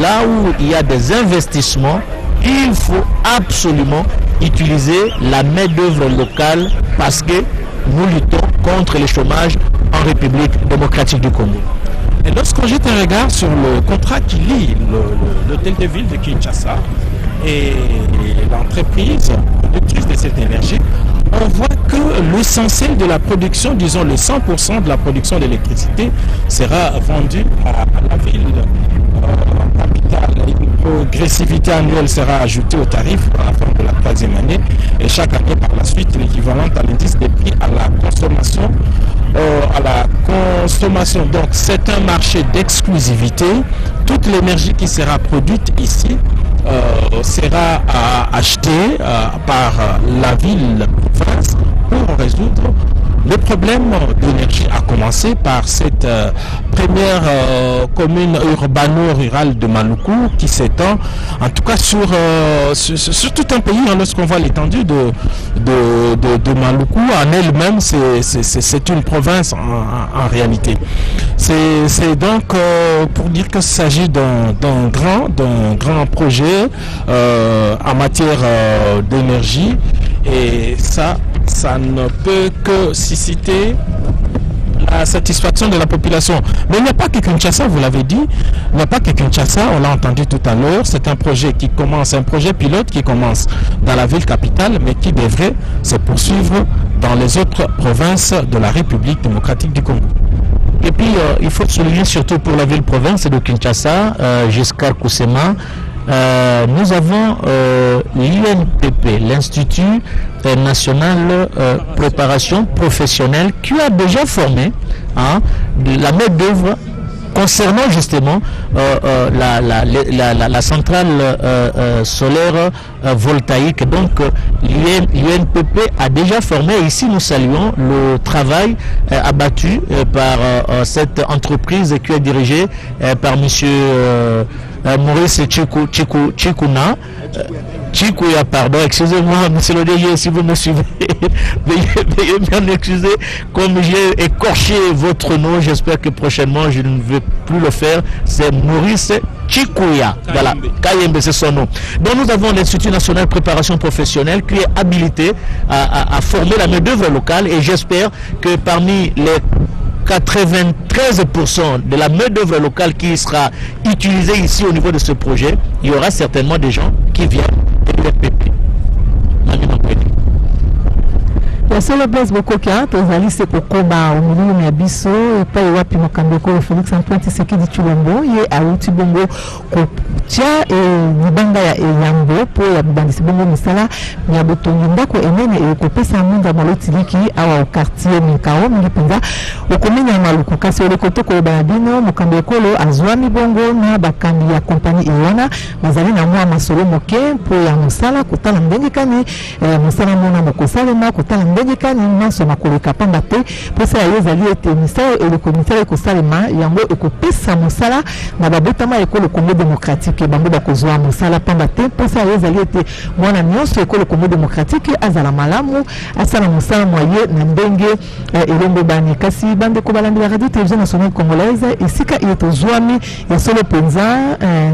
là où il y a des investissements, il faut absolument utiliser la main-d'œuvre locale, parce que nous luttons contre le chômage en République démocratique du Congo. Et lorsqu'on jette un regard sur le contrat qui lie l'hôtel de ville de Kinshasa et l'entreprise productrice de cette énergie, on voit que l'essentiel de la production, disons le 100% de la production d'électricité, sera vendu à la ville capitale. Une progressivité annuelle sera ajoutée au tarif à la fin de la 3e année, et chaque année par la suite l'équivalent à l'indice des prix à la consommation. Donc c'est un marché d'exclusivité. Toute l'énergie qui sera produite ici sera achetée par la ville province pour résoudre le problème d'énergie, à commencer par cette première commune urbano-rurale de Maluku qui s'étend en tout cas sur tout un pays. Lorsqu'on voit l'étendue de Maluku en elle-même, c'est une province en réalité. C'est donc pour dire qu'il s'agit d'un grand projet en matière d'énergie, et ça ne peut que susciter la satisfaction de la population. Mais il n'y a pas que Kinshasa, vous l'avez dit, il n'y a pas que Kinshasa, on l'a entendu tout à l'heure, c'est un projet pilote qui commence dans la ville capitale, mais qui devrait se poursuivre dans les autres provinces de la République démocratique du Congo. Et puis, il faut souligner surtout pour la ville-province de Kinshasa, jusqu'à Kusema, nous avons l'INPP, l'Institut national préparation professionnelle, qui a déjà formé la main-d'œuvre concernant justement la centrale solaire voltaïque. Donc l'UNPP a déjà formé. Ici nous saluons le travail abattu par cette entreprise qui est dirigée par monsieur Maurice Chikuna. Chikuya, pardon, excusez-moi, monsieur le DG, si vous me suivez, veuillez bien m'excuser, comme j'ai écorché votre nom, j'espère que prochainement je ne vais plus le faire, c'est Maurice Chikuya, voilà, Kayembe, c'est son nom. Donc nous avons l'Institut national de préparation professionnelle qui est habilité à former la main-d'œuvre locale, et j'espère que parmi les 93% de la main-d'œuvre locale qui sera utilisée ici au niveau de ce projet, il y aura certainement des gens qui viennent de l'UFPP. Solo Blaise Bokoka, tozali se kokoba omululu ya biso epai wapi mokambeko Félix Antoine Tshisekedi Tshilombo ye auti bongo kotia libanga ya Yambo po ya bibandisi bongo misala ya botongi ndako enene ekopesa munda malotiliki awa au quartier Mikao mingi penza okomenya maluku kasi olekoto ko banadino mokambeko lo azwami bongo na bakambi ya kompani ewana bazali na mwa masolo moke po ya musala kotala ndenge kani musala mona mokosalema kotala ndenge kani nyonso makoleka pamba te posa ya ezali ete misala elekomisala ekosalema yango ekopesa musala na babotama ekolo Congo démocratique bango bakozwa musala pamba te posa ya ezali ete mwana nyonso ekolo Congo démocratique azala malamu asala musala moye na ndenge elongo bani kasi bande ko balandi la radio télévision nationale congolaise esika etozwami ya solo penza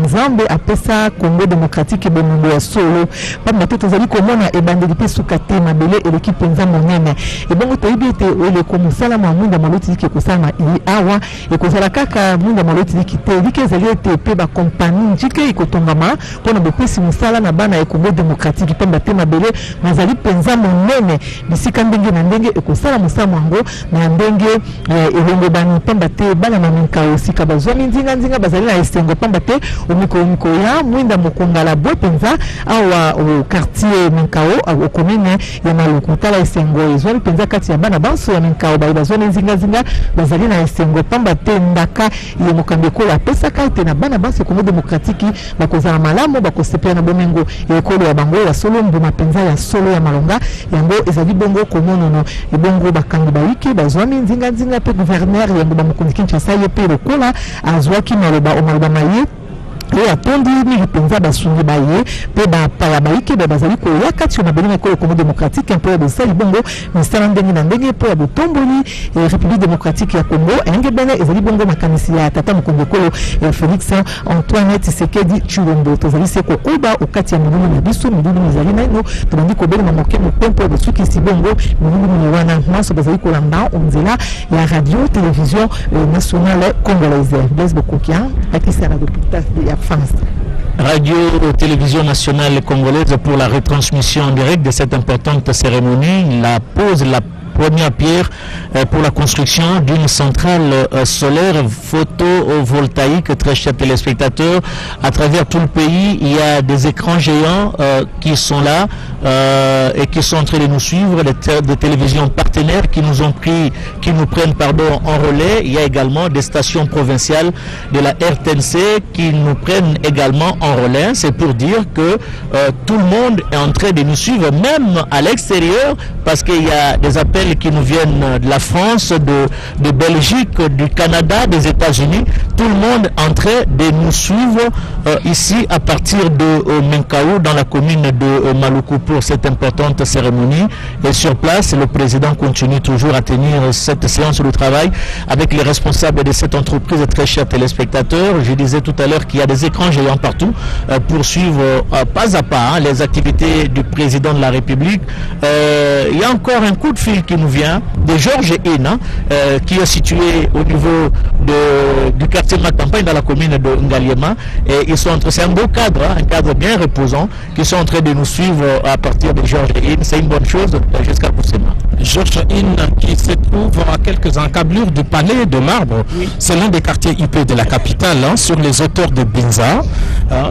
nzambe apesa Congo démocratique bomundo ya solo pamba te tozali komona ebandeli pe sukate mabele eleki penza monene ebongo toyebi ete eleko musala mwa munda malotiki ekosala awa ekozala kaka munda malotiki te eliki ezali ete pe bakompani njike ekotongama mpona bopesi musala na bana ya Congo démocratique pamba te mabele mazali penza monene bisika ndenge na ndenge ekosala musala mwango na ndenge elongo bani pamba te bana na Mikao sika bazwami nzinga bazali na esengo pamba te omiko ya mwinda mokongala bwe penza awa au quartier Mikao au commune ya Maluku tala esengo ezwami penza kati ya bana banso ya Mikao bazwami nzinga bazali na esengo pamba te ndaka ye mokambeko la pesa kate na bana banso Congo démocratique bakozala malamu bakosepela na bomengo ekolo ya bango ya solo mbuma penza ya solo ya malonga yango ezali bongo komonono ebongo bakangi baiki bazwami nzinga pe gouverneur yango bamukonzi Kinshasa ye pe lokola azwaki maloba maye et atondi mingi penza basungi baye pe bapaya baike bazali koya kati na belina ekolo Congo démocratique un peu de ça bongo misala ndenge na ndenge po ya botomboli République démocratique ya Congo enge bene ezali bongo makanisi ya tata mokonzi ekolo Félix Antoine Tshisekedi Tshilombo tozali se kokoba okati ya milulu na biso milulu mizali naino tobandi kobelema moke mopempo de suki si bongo milulu wana maso bazali kolanda onzela ya radio télévision nationale congolaise Blaise Bokokia akisa na reportage ya France. Radio-télévision nationale congolaise pour la retransmission en direct de cette importante cérémonie, la pose, la première pierre pour la construction d'une centrale solaire photovoltaïque. Très chers téléspectateurs, à travers tout le pays, il y a des écrans géants qui sont là et qui sont en train de nous suivre, des télévisions partenaires qui nous prennent en relais. Il y a également des stations provinciales de la RTNC qui nous prennent également en relais. C'est pour dire que tout le monde est en train de nous suivre, même à l'extérieur, parce qu'il y a des appels qui nous viennent de la France, de Belgique, du Canada, des États-Unis. Tout le monde est en train de nous suivre ici à partir de Mikao, dans la commune de Maluku, pour cette importante cérémonie. Et sur place, le président continue toujours à tenir cette séance de travail avec les responsables de cette entreprise. Très chers téléspectateurs, je disais tout à l'heure qu'il y a des écrans géants partout pour suivre pas à pas les activités du président de la République. Il y a encore un coup de fil qui nous vient de Georges Hina, qui est situé au niveau du quartier Matampagne dans la commune de Ngaliema. Et ils sont c'est un beau cadre, un cadre bien reposant, qui sont en train de nous suivre à partir de Georges Hina. C'est une bonne chose jusqu'à Boussema. Georges Hina qui se trouve à quelques encablures du palais de Marbre. Oui. C'est l'un des quartiers IP de la capitale, sur les hauteurs de Binza.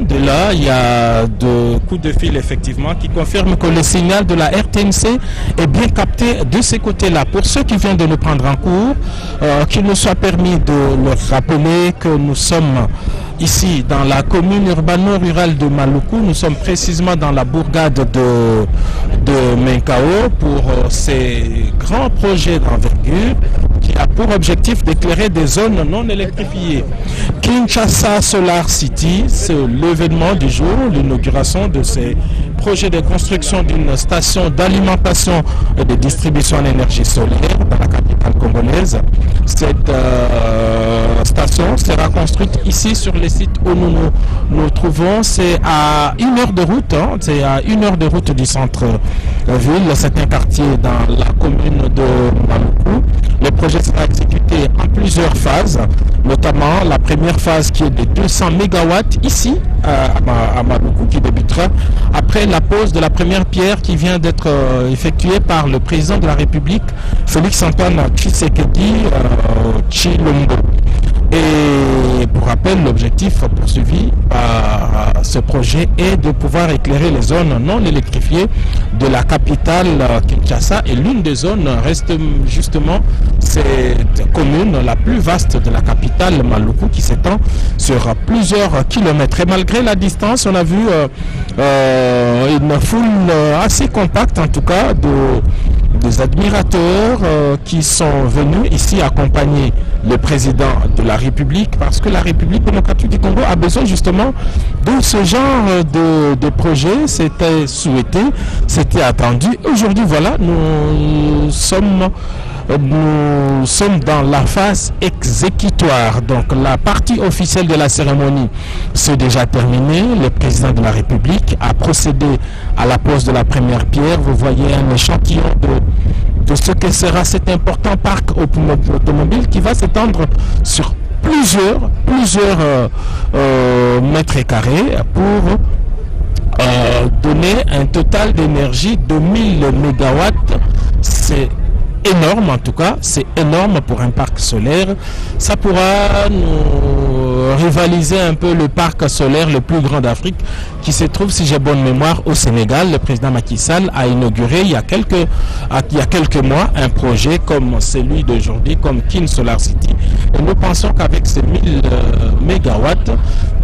De là, il y a de coups de fil effectivement qui confirment que le signal de la RTNC est bien capté de ces côtés-là. Pour ceux qui viennent de nous prendre en cours, qu'il nous soit permis de leur rappeler que nous sommes ici dans la commune urbano-rurale de Maluku. Nous sommes précisément dans la bourgade de Mikao pour ces grands projets d'envergure qui a pour objectif d'éclairer des zones non électrifiées. Kinshasa Solar City, c'est l'événement du jour, l'inauguration de ces projets de construction d'une station d'alimentation et de distribution d'énergie solaire dans la capitale congolaise. Cette station sera construite ici sur le site où nous trouvons. C'est à 1 heure de route, c'est à 1 heure de route du centre-ville. C'est un quartier dans la commune de Maluku. Le projet sera exécuté en plusieurs phases, notamment la première phase qui est de 200 MW ici à Maluku, qui débutera après la pose de la première pierre qui vient d'être effectuée par le président de la République, Félix-Antoine Tshisekedi Tshilombo. Et pour rappel, l'objectif poursuivi par ce projet est de pouvoir éclairer les zones non électrifiées de la capitale Kinshasa, et l'une des zones reste justement cette commune la plus vaste de la capitale, Maluku, qui s'étend sur plusieurs kilomètres. Et malgré la distance, on a vu une foule assez compacte, en tout cas, des admirateurs qui sont venus ici accompagner le président de la République, parce que la République démocratique du Congo a besoin justement de ce genre de projet. C'était souhaité, c'était attendu. Aujourd'hui, voilà, nous sommes dans la phase exécutoire. Donc la partie officielle de la cérémonie s'est déjà terminée. Le président de la République a procédé à la pose de la première pierre. Vous voyez un échantillon de ce que sera cet important parc automobile qui va s'étendre sur plusieurs mètres carrés pour donner un total d'énergie de 1000 mégawatts. C'est énorme, en tout cas, c'est énorme pour un parc solaire. Ça pourra nous rivaliser un peu le parc solaire le plus grand d'Afrique qui se trouve, si j'ai bonne mémoire, au Sénégal. Le président Macky Sall a inauguré il y a quelques mois un projet comme celui d'aujourd'hui, comme Kin Solar City. Et nous pensons qu'avec ces 1000 mégawatts,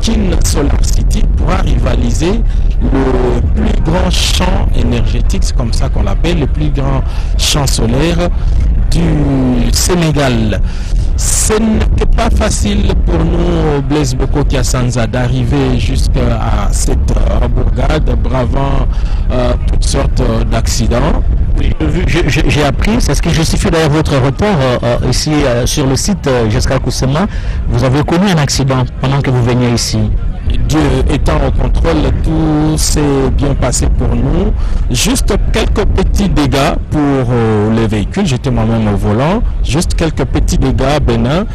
Kin Solar City pourra rivaliser le plus grand champ énergétique, c'est comme ça qu'on l'appelle, le plus grand champ solaire du Sénégal. Ce n'était pas facile pour nous, Blaise Boko Kiasanza, d'arriver jusqu'à cette bourgade, bravant toutes sortes d'accidents. J'ai appris, c'est ce qui justifie d'ailleurs votre report ici sur le site jusqu'à Koussema. Vous avez connu un accident pendant que vous veniez ici. Dieu étant au contrôle, tout s'est bien passé pour nous. Juste quelques petits dégâts pour le véhicule. J'étais moi-même au volant. Juste quelques petits dégâts bénins.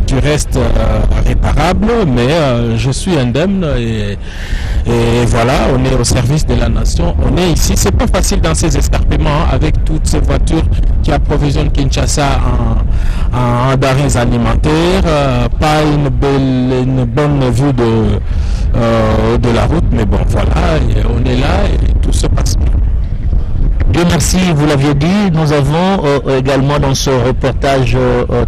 Du reste réparable, mais je suis indemne et voilà, on est au service de la nation. On est ici. C'est pas facile dans ces escarpements avec toutes ces voitures qui approvisionnent Kinshasa en denrées alimentaires. Pas une bonne vue de la route, mais bon, voilà, on est là et tout se passe bien. Dieu merci, vous l'aviez dit, nous avons également dans ce reportage,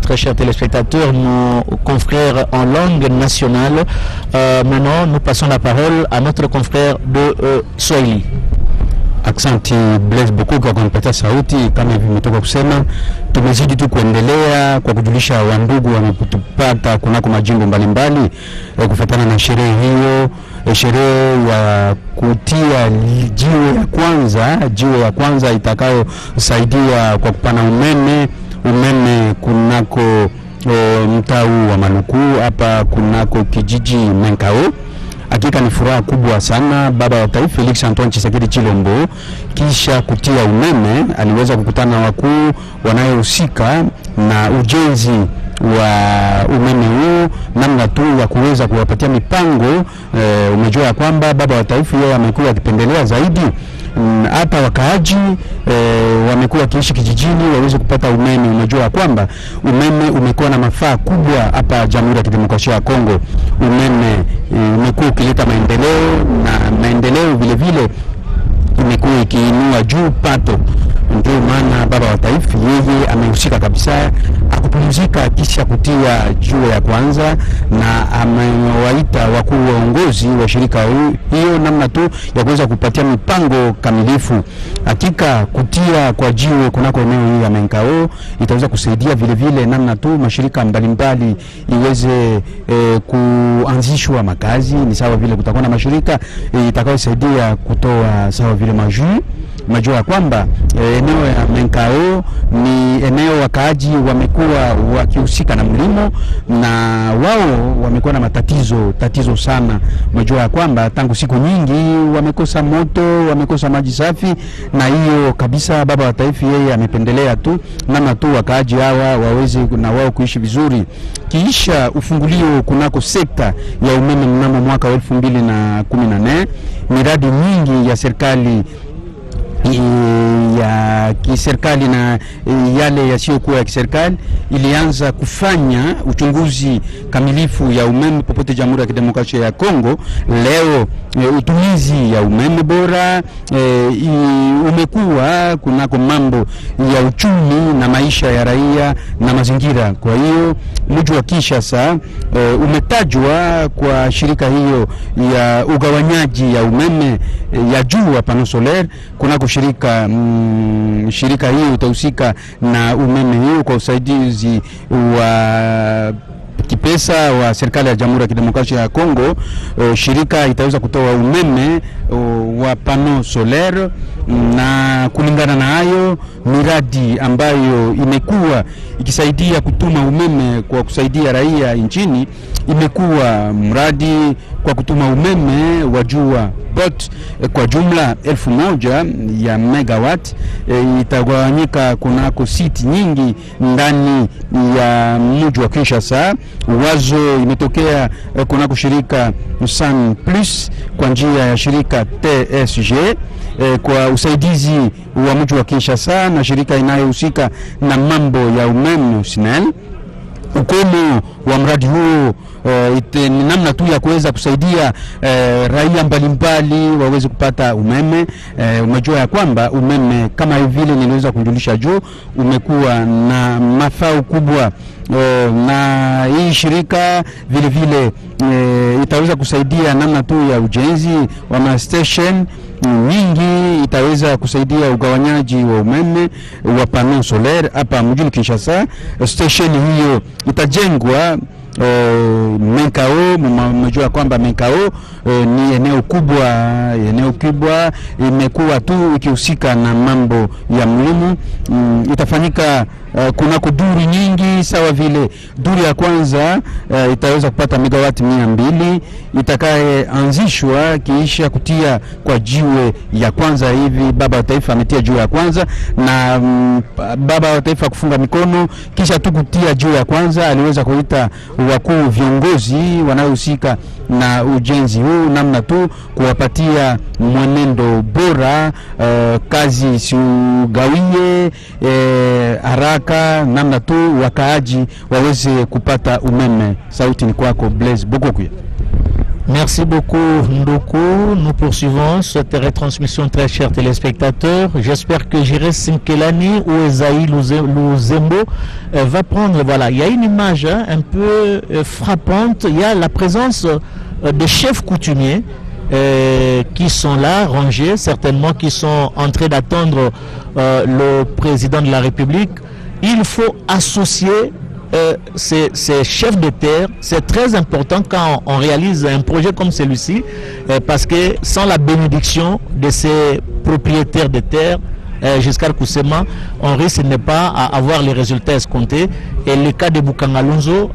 très chers téléspectateurs, nos confrères en langue nationale. Maintenant, nous passons la parole à notre confrère de Swahili. Aksanti Blaise Boko kwa kunipatia sauti. Kama hivi nimetoka kusema, tumezidi tu kuendelea kwa kujulisha wandugu wametupata kunako majimbo mbalimbali kufuatana na sherehe hiyo, sherehe ya kutia jiwe ya kwanza itakayo saidia kwa kupana umeme kunako mtaa wa Maluku hapa kunako kijiji Menkao. Hakika ni furaha kubwa sana. Baba wa Taifa Felix Antoine Tshisekedi Tshilombo kisha kutia umeme aliweza kukutana na wakuu wanayohusika na ujenzi wa umeme huu, namna tu ya kuweza kuwapatia mipango. Umejua ya kwamba baba wa taifa yeye amekuwa akipendelea zaidi hata wakaaji wamekuwa kiishi kijijini waweze kupata umeme. Umejua kwamba umeme umekuwa na mafaa kubwa hapa Jamhuri ya Kidemokrasia ya Kongo. Umeme umekuwa ukileta maendeleo, na maendeleo vile vile imekuwa ikiinua juu pato. Ndio maana baba wa taifa yeye amehusika kabisa kupumzika kisha kutia jiwe ya kwanza, na amewaita wakuu waongozi wa shirika hiyo namna tu ya kuweza kupatia mipango kamilifu. Hakika kutia kwa jiwe kunako eneo hili ya Menkao itaweza kusaidia vile vile namna tu mashirika mbalimbali iweze kuanzishwa makazi. Ni sawa vile kutakuwa na mashirika itakayosaidia kutoa sawa vile majua ya kwamba eneo ya Menkao ni eneo wakaaji wamekuwa wakihusika na mlimo, na wao wamekuwa na tatizo sana. Majua ya kwamba tangu siku nyingi wamekosa moto, wamekosa maji safi, na hiyo kabisa baba wa taifa yeye amependelea tu namna tu wakaaji hawa waweze na wao kuishi vizuri. Kiisha ufungulio kunako sekta ya umeme mnamo mwaka wa 2014, miradi mingi ya serikali ya kiserikali na yale yasiyokuwa ya kiserikali ilianza kufanya uchunguzi kamilifu ya umeme popote Jamhuri ya Kidemokrasia ya Kongo. Leo utumizi ya umeme bora umekuwa kunako mambo ya uchumi na maisha ya raia na mazingira. Kwa hiyo mji wa Kinshasa umetajwa kwa shirika hiyo ya ugawanyaji ya umeme ya juu wa pano solaire kunako shirika hiyo itahusika na umeme hiyo kwa usaidizi wa kipesa wa serikali ya Jamhuri ya Kidemokrasia ya Kongo. Shirika itaweza kutoa umeme wa pano solaire, na kulingana na hayo miradi ambayo imekuwa ikisaidia kutuma umeme kwa kusaidia raia nchini, imekuwa mradi kwa kutuma umeme wa jua bot kwa jumla 1000 ya megawatt, itagawanyika kunako siti nyingi ndani ya mji wa Kinshasa. Wazo imetokea kunako shirika Sun Plus kwa njia ya shirika TSG kwa usaidizi wa mji wa Kinshasa na shirika inayohusika na mambo ya umeme SNEL. Ukomo wa mradi huo ni namna tu ya kuweza kusaidia raia mbalimbali waweze kupata umeme. Umejua ya kwamba umeme kama vile niliweza kujulisha juu umekuwa na mafao kubwa, na hii shirika vile vile itaweza kusaidia namna tu ya ujenzi wa ma station nyingi, itaweza kusaidia ugawanyaji wa umeme wa pano solaire hapa mjini Kinshasa. Station hiyo itajengwa Menkao. Mmejua kwamba Menkao ni eneo kubwa imekuwa tu ikihusika na mambo ya mlimo. Itafanyika kunako duri nyingi, sawa vile duri ya kwanza itaweza kupata megawati 200 itakayeanzishwa kiisha kutia kwa jiwe ya kwanza. Hivi baba wa taifa ametia jiwe ya kwanza, na baba wa taifa kufunga mikono kisha tu kutia jiwe ya kwanza aliweza kuita wakuu viongozi wanaohusika na ujenzi huu namna tu kuwapatia mwenendo bora, kazi siugawie haraka, namna tu wakaaji waweze kupata umeme. Sauti ni kwako Blaise Bokokuya. Merci beaucoup Ndoko. Nous poursuivons cette retransmission, très chers téléspectateurs. J'espère que J'irai Sinkelani ou Esaïe Luzembo va prendre, voilà, il y a une image un peu frappante. Il y a la présence de chefs coutumiers qui sont là, rangés, certainement qui sont en train d'attendre le président de la République. Il faut associer ces chefs de terre. C'est très important quand on réalise un projet comme celui-ci, parce que sans la bénédiction de ces propriétaires de terre, jusqu'à Koussema, on risque de ne pas avoir les résultats escomptés. Et le cas de Bukangalonzo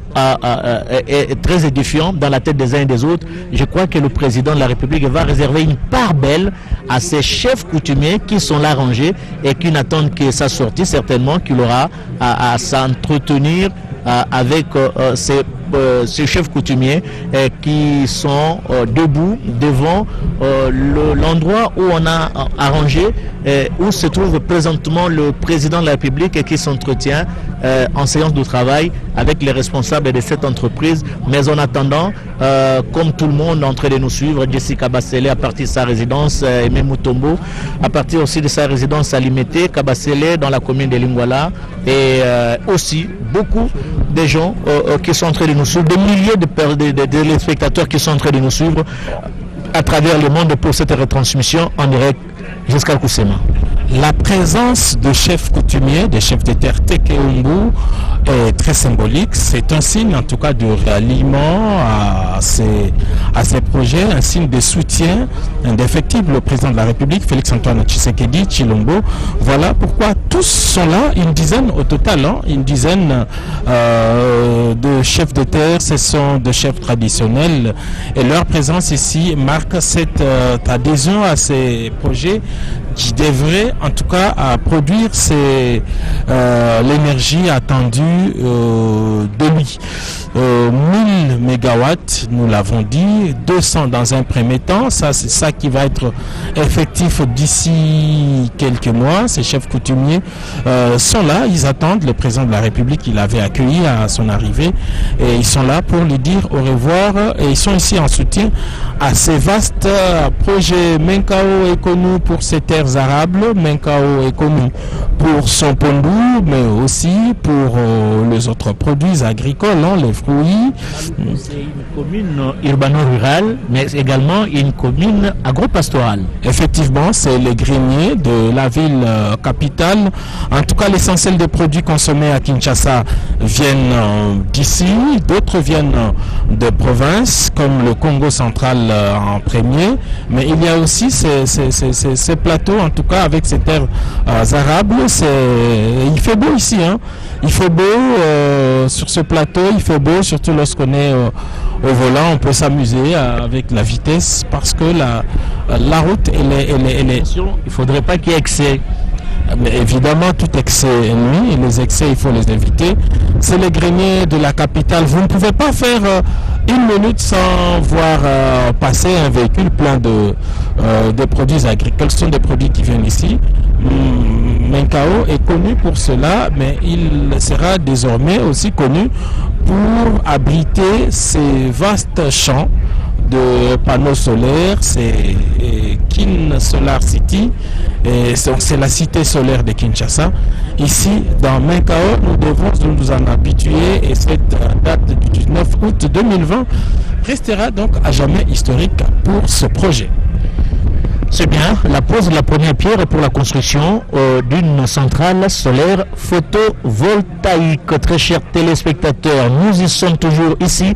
est très édifiant dans la tête des uns et des autres. Je crois que le président de la République va réserver une part belle à ces chefs coutumiers qui sont là rangés et qui n'attendent que sa sortie, certainement qu'il aura à s'entretenir avec ces ces chefs coutumiers qui sont debout devant l'endroit où on a arrangé, où se trouve présentement le président de la République et qui s'entretient en séance de travail avec les responsables de cette entreprise. Mais en attendant, comme tout le monde est en train de nous suivre, Jessica Bassele à partir de sa résidence, Aimé Mutombo à partir aussi de sa résidence à Limité, Kabassele dans la commune de Lingwala, et aussi beaucoup de gens qui sont en train de nous suivre, des milliers de téléspectateurs qui sont en train de nous suivre à travers le monde pour cette retransmission en direct jusqu'à Kousema. La présence de chefs coutumiers, des chefs de terre Tekeumbu est très symbolique. C'est un signe en tout cas de ralliement à ces projets, un signe de soutien indéfectible au président de la République, Félix-Antoine Tshisekedi Tshilombo. Voilà pourquoi tous sont là, une dizaine au total, une dizaine de chefs de terre, ce sont des chefs traditionnels et leur présence ici marque cette adhésion à ces projets qui devrait en tout cas produire l'énergie attendue de lui. 1000 mégawatts, nous l'avons dit, 200 dans un premier temps, ça c'est ça qui va être effectif d'ici quelques mois. Ces chefs coutumiers sont là, ils attendent le président de la République, il avait accueilli à son arrivée et ils sont là pour lui dire au revoir et ils sont ici en soutien à ces vastes projets. Menkao est connu pour ses terres arables, Menkao est connu pour son pondou, mais aussi pour les autres produits agricoles, les fruits. C'est une commune urbano-rurale, mais également une commune agro-pastorale. Effectivement, c'est les greniers de la ville capitale. En tout cas, l'essentiel des produits consommés à Kinshasa viennent d'ici, d'autres viennent de provinces, comme le Congo central en premier, mais il y a aussi ces plateaux, en tout cas avec ces terres arables. Il fait beau ici, il fait beau sur ce plateau, il fait beau, surtout lorsqu'on est au volant, on peut s'amuser avec la vitesse parce que la route, elle est... Il ne faudrait pas qu'il y ait excès. Mais évidemment, tout excès est nuit et les excès, il faut les éviter. C'est les greniers de la capitale. Vous ne pouvez pas faire une minute sans voir passer un véhicule plein de produits agricoles. Ce sont des produits qui viennent ici. Menkao est connu pour cela, mais il sera désormais aussi connu pour abriter ces vastes champs de panneaux solaires. C'est Kin Solar City, c'est la cité solaire de Kinshasa. Ici, dans Menkao, nous devons nous en habituer et cette date du 19 août 2020 restera donc à jamais historique pour ce projet. C'est bien, la pose de la première pierre pour la construction d'une centrale solaire photovoltaïque. Très chers téléspectateurs, nous y sommes toujours ici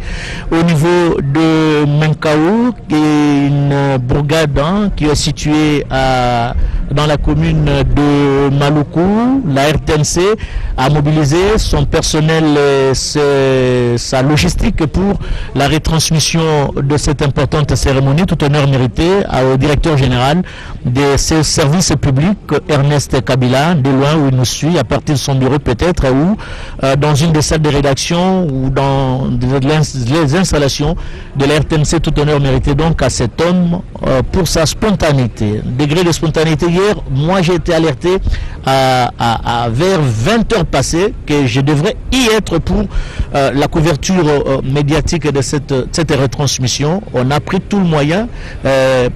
au niveau de Menkao, qui est une bourgade qui est située dans la commune de Maluku. La RTNC a mobilisé son personnel, sa logistique pour la retransmission de cette importante cérémonie. Tout honneur mérité au directeur général de ces services publics, Ernest Kabila, de loin où il nous suit, à partir de son bureau peut-être, ou dans une des salles de rédaction, ou dans les installations de la RTNC. Tout honneur mérité donc à cet homme pour sa spontanéité. Degré de spontanéité, hier, moi j'ai été alerté vers 20h passées que je devrais y être pour la couverture médiatique de cette retransmission. On a pris tout le moyen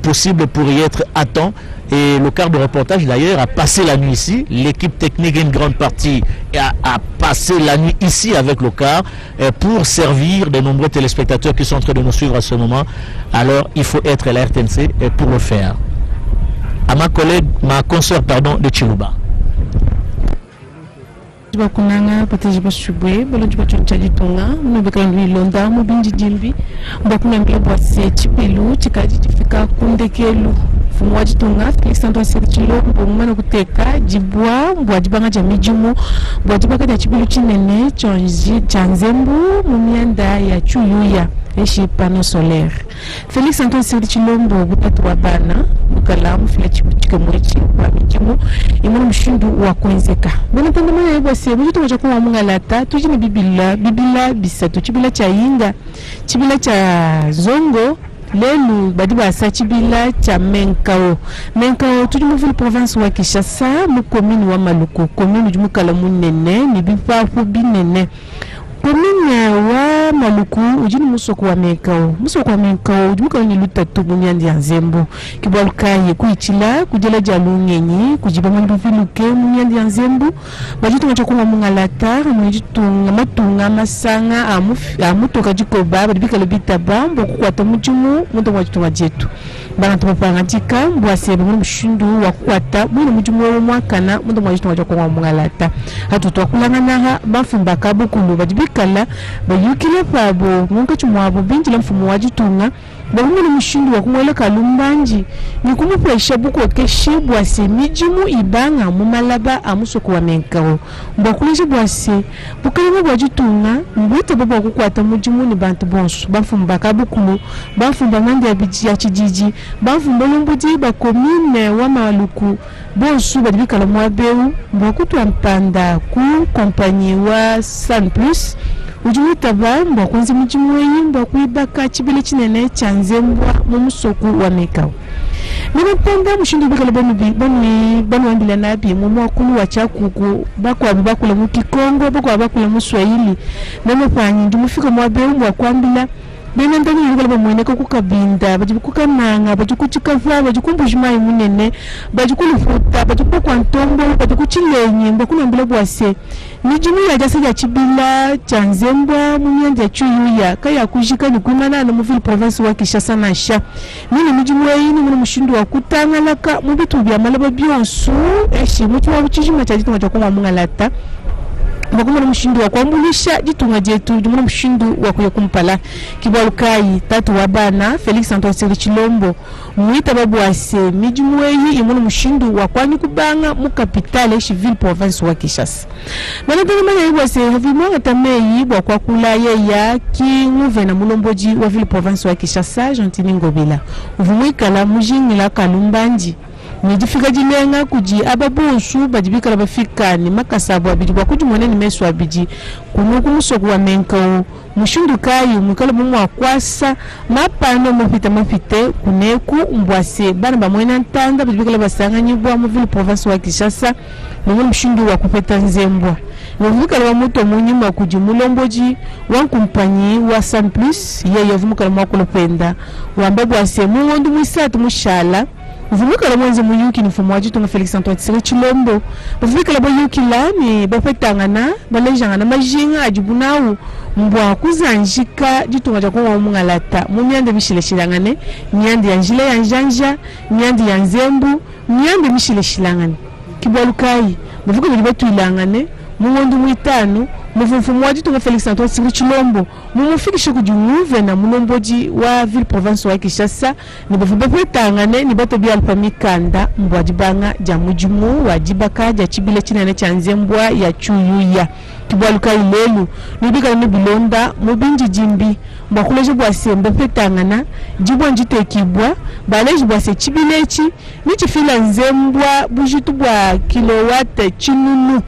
possible pour y être à temps et le quart de reportage d'ailleurs a passé la nuit ici. L'équipe technique, une grande partie, a passé la nuit ici avec le quart pour servir de nombreux téléspectateurs qui sont en train de nous suivre à ce moment. Alors il faut être à la RTNC pour le faire. À ma consoeur de Chiluba. Bakunanga pateji bashubwe baloji bachonchaji tonga mbekanwi londa mubinji jimbi mbakuna mbebwa se chipelu chikaji tifika kundekelu Fumwaji tunga Felix Antoine Chilombo mwana kuteka jibwa mbwa jibanga jamijumu mbwa jibanga ya chibilu chinene chanzembu mumianda ya chuyuya eshi pano solaire. Felix Antoine Chilombo butatu wa bana mukalamu fila chibutike mwechi wa mijumu imunu mshindu wa kuenzeka. Bwana tandamana yebwa se mjutu mwachaku wa mungalata tujini bibila bisatu chibila cha inga chibila cha zongo lelu badiba sa chibila cha Menkao tujumu vile province wa Kinshasa mu commune wa Maluku commune jumu kalamu nene ni bipafu binene commune wa Maluku ujini musoko wa Menkao jumu kalamu lutatu munyandi ya Nzembo kibalukaye kuichila kujela jalungenyi kujiba mwandu viluke munyandi ya Nzembo bajitu machakuma mungalata mwajitunga matunga masanga amutoka jikoba badibika lebitaba mboku kwata mujumu mundo mwajitu majetu bana tupapangatika mbwasebe mu mshindu wa kwata bulu mujumu wa mwakana mundo mwajitu machakuma mungalata hatu twakulangana bafumba kabukulu badibikala bayukile pabo munka chumwabo binjila mfumu wajitunga bahumuni mshindu wa kumwela kalumbanji ni kumupresha buko keshi bwase mijimu ibanga mumalaba amusoko wa Menkao mbakuleje bwase bukalimu bwajitunga mbwite baba kukwata mujimu ni bantu bonsu bafumba kabukulu bafumba mande ya biji ya chijiji bafumba lumbuji bakomine wa Maluku bonsu badibikala mwabeu mbakutu ampanda ku kompanye wa San Plus ujumu taba mbwa kunzi mujimweyi mbwa kuibaka chibile chinene chanzembwa mumusoko wa Menkao. Nipenda mshindu bikala banu ambila nabi mumu kulu wa chakuku bakwa bakula mu Kikongo bakwa bakula mu Swahili namo panyi ndimufika mwabe mbwa kwambila bene ndani yingala bamweneka kukabinda bajikukananga bajikuchikava bajikumbujimayi munene bajikulufuta bajikukwa ntombo bajikuchilenye mbwa kunambila bwase nijimu ya jasa ya chibila chanzembwa munyanja ya chuyuya kaya kujika ni kuimana na muvili province wa Kinshasa na sha nini nijimu ya ini munu mshindu wa kutangalaka mubitu bya malaba bionsu eshi mutu wa uchijima cha jitu machakonga mungalata mbakuma mshindu wa kuambulisha jitunga jetu jumuna mshindu wa kuyakumpala kibalukai tatu wa bana Felix Antoine Chilombo mwita babu wase mijumweyi imunu mshindu wa kwani kubanga mu capitale civil province wa Kinshasa manatanga manya ibwa se havimwa tameyi bwa kwa kula ya ki nguvena mulomboji wa ville province wa Kinshasa Gentini Ngobila uvumwikala mujingila kalumbanji nijifika jilenga kuji ababonsu bajibikala bafika ni makasabo abiji kwa kuji mweneni mesu abiji kunuku musoko wa Menkao mushindu kayu mwikala mumu wakwasa mapano mafite kuneku mbwase bana bamwena ntanda bajibikala basanga nyibwa mu ville province wa Kinshasa mumu mshindu wa kupeta Nzembwa muvukala wa muto munyuma kuji mulomboji wa kumpanyi wa San Plus yeye vumukala mwakulopenda wambabu wase mungondu mwisatu mushala Vumika la mwenze muyuki ni mfumu wajitunga Felix Antoine Chilombo. Vumika la boyuki la ni bapetangana, balejangana majinga ajibunawu mbwa kuzanjika jitunga jakonga umungalata. Mumiande mishile shilangane, miande ya njile ya njanja, miande ya nzembu, miande mishile shilangane. Kibualukai, vumika mjibetu ilangane, mungondu muitanu, mfumu wajitunga Felix Antoine Chilombo. Mumufikisha kujumuve na mulomboji wa ville province wa Kinshasa ni bafubapetangane ni bato bya alpamikanda mbwajibanga jamujumu wajibaka ja chibile chinene cha Nzembwa ya chuyuya kibwaluka ilelu nibika ni bilonda mubinji jimbi mbakuleje bwase mbapetangana jibwa njite kibwa baleje bwase chibilechi nichifila Nzembwa bujitu bwa kilowate chinunu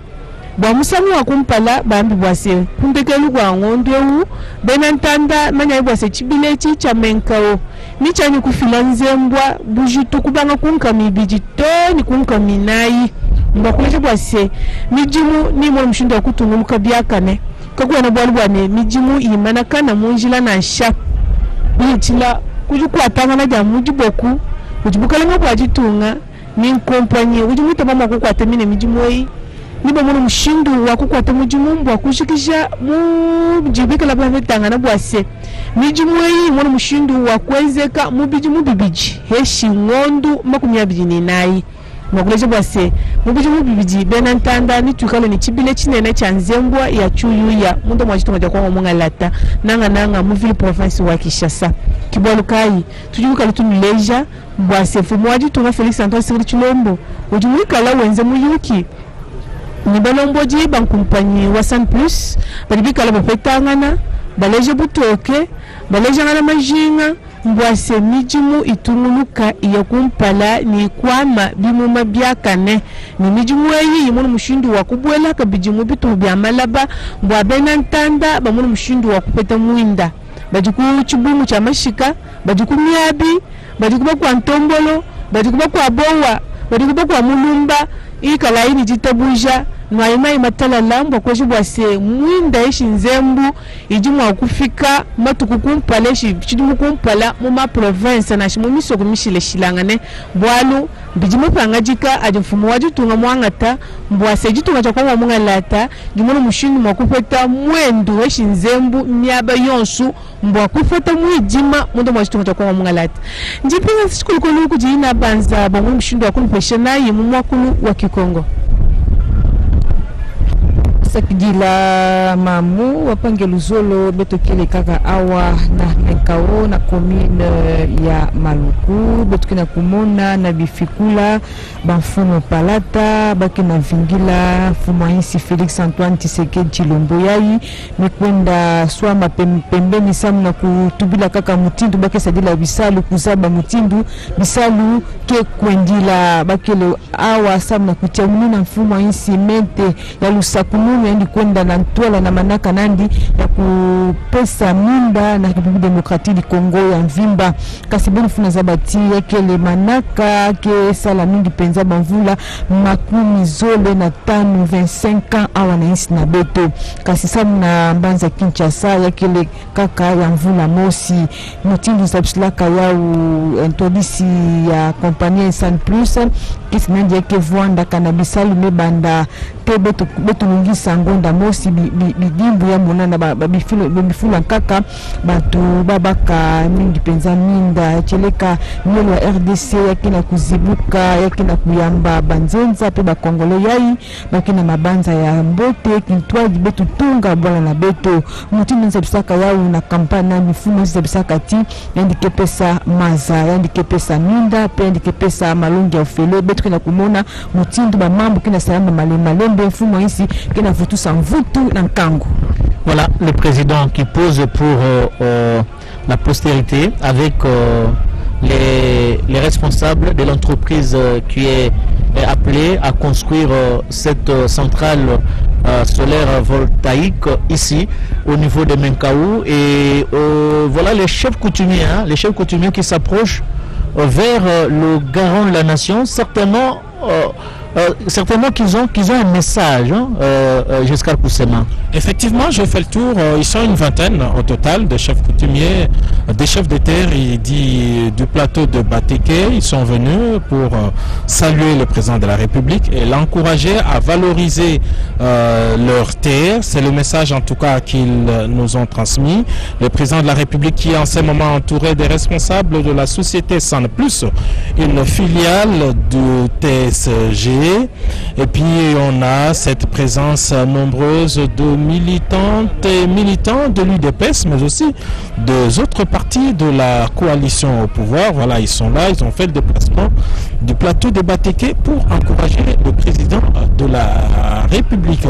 bwa musamu wa kumpala bambi bwase kumbekelu kwa ngondwewu benantanda manya bwase chibilechi cha Menkao ni chani kufila Nzembwa bujitu kubanga kunkami bijito ni kunkami nayi mbakuleje bwase mijimu ni mwa mshindo wa kutunguluka byakane kakuwa na bwalubwane mijimu imanaka na munjila na sha bichila kujukwatanga na jamujiboku kujibukalenga bwajitunga ni nkompanyi ujimuta mama kukwata mine mijimu yi niba mwana mshindu wa kukwata mujimu wa kushikisha mujibika labda vetanga na bwase mijimu yi mwana mshindu wa kwezeka mubijimu bibiji heshi ngondu makumyabiji ni nayi mwakuleje bwase mubijimu bibiji benantanda ni tukalo ni chibile chinene cha Nzembwa ya chuyuya mundo mwajitunga jakwa mungalata nanga mu ville province wa Kinshasa kibwalukai tujubuka lutunuleja bwase fumu wadi tunga Felix Antoine Tshisekedi Tshilombo ujumwikala wenze muyuki ni balomboji bankumpanyi wa San Plus balibikala bapetangana baleje butoke baleje ngana majinga mbwase mijimu itunguluka iya kumpala ni kwama bimuma byakane ni mijimu eyi yimunu mushindu wa kubwela kabijimu bitu bya malaba mbwa bena ntanda bamunu mushindu wa kupeta muinda bajiku chibumu cha mashika bajiku miabi bajiku bakwa ntombolo bajiku bakwa bowa bajiku bakwa mulumba ikala ini jitabuja nwaimai matala lambwa kwa bwase mwinda eshi nzembu ijimu wa kufika matuku kumpala eshi chidimu kumpala muma province na shimu miso kumishile shilangane bwalu bijimu pangajika ajimfumu wajitunga mwangata mbwase jitunga chakwa mwanga lata jimunu mushinu mwakupeta mwendu eshi nzembu miaba yonsu mbwa kufeta mwijima mundu mwajitunga chakwa mwanga lata njipinga sikulu kulu kujina banza bamu mshindu wakunu peshana yimu mwakulu wa Kikongo. Sakidila mamu wapange luzolo betokele kaka awa na Menkao na commune ya Maluku betokena kumona na bifikula banfuno palata bakina vingila fumaisi Felix Antoine Tshisekedi Tshilombo yayi mikwenda swama pembeni samu na kutubila kaka mutindu bakesadila bisalu kuzaba mutindu bisalu ke kwendila bakele awa samu na kutia mununa fumaisi mente ya lusakunu ndi kwenda na ntwala na manaka nandi ya kupesa minda na Republique Démocratique du Congo ya mvimba kasi bonu funa zabati yake le manaka ke sala mingi penza banvula makumi zole na tanu 25 ans awa na isi na beto kasi samu na mbanza Kinshasa yake le kaka ya mvula mosi mutindu sabsilaka ya intodisi ya kompania San Plus kisi nandi yake vuanda kanabisalu mebanda te beto nungisa ngonda mosi bidimbu ya monana bifula kaka batu babaka mingi penza minda cheleka mielo wa RDC yakina kuzibuka yakina kuyamba banzenza pe bakongole yayi bakina mabanza ya mbote kintwaji betu tunga bwala na beto mutimu nzabisaka yau na kampana mifumo nzabisaka ti yandike pesa maza yandike pesa minda pe yandike pesa malongi ya ufele betu kina kumona mutindu ba mambo kina sayamba malembe mfumo isi kina vutu sa mvutu na nkango. Voilà le président qui pose pour la postérité avec les responsables de l'entreprise qui est appelée à construire cette centrale solaire voltaïque ici au niveau de Menkao et voilà les chefs coutumiers qui s'approchent vers le garant de la nation, certainement qu'ils ont un message, Giscard Koussema. Effectivement, j'ai fait le tour. Ils sont une vingtaine au total de chefs coutumiers, des chefs de terre du plateau de Batéké. Ils sont venus pour saluer le président de la République et l'encourager à valoriser leur terre. C'est le message en tout cas qu'ils nous ont transmis. Le président de la République qui est en ce moment entouré des responsables de la société San Plus, une filiale du TSG. Et puis on a cette présence nombreuse de militantes et militants de l'UDPS, mais aussi des autres partis de la coalition au pouvoir. Voilà, ils sont là, ils ont fait le déplacement du plateau de Batéké pour encourager le président de la République.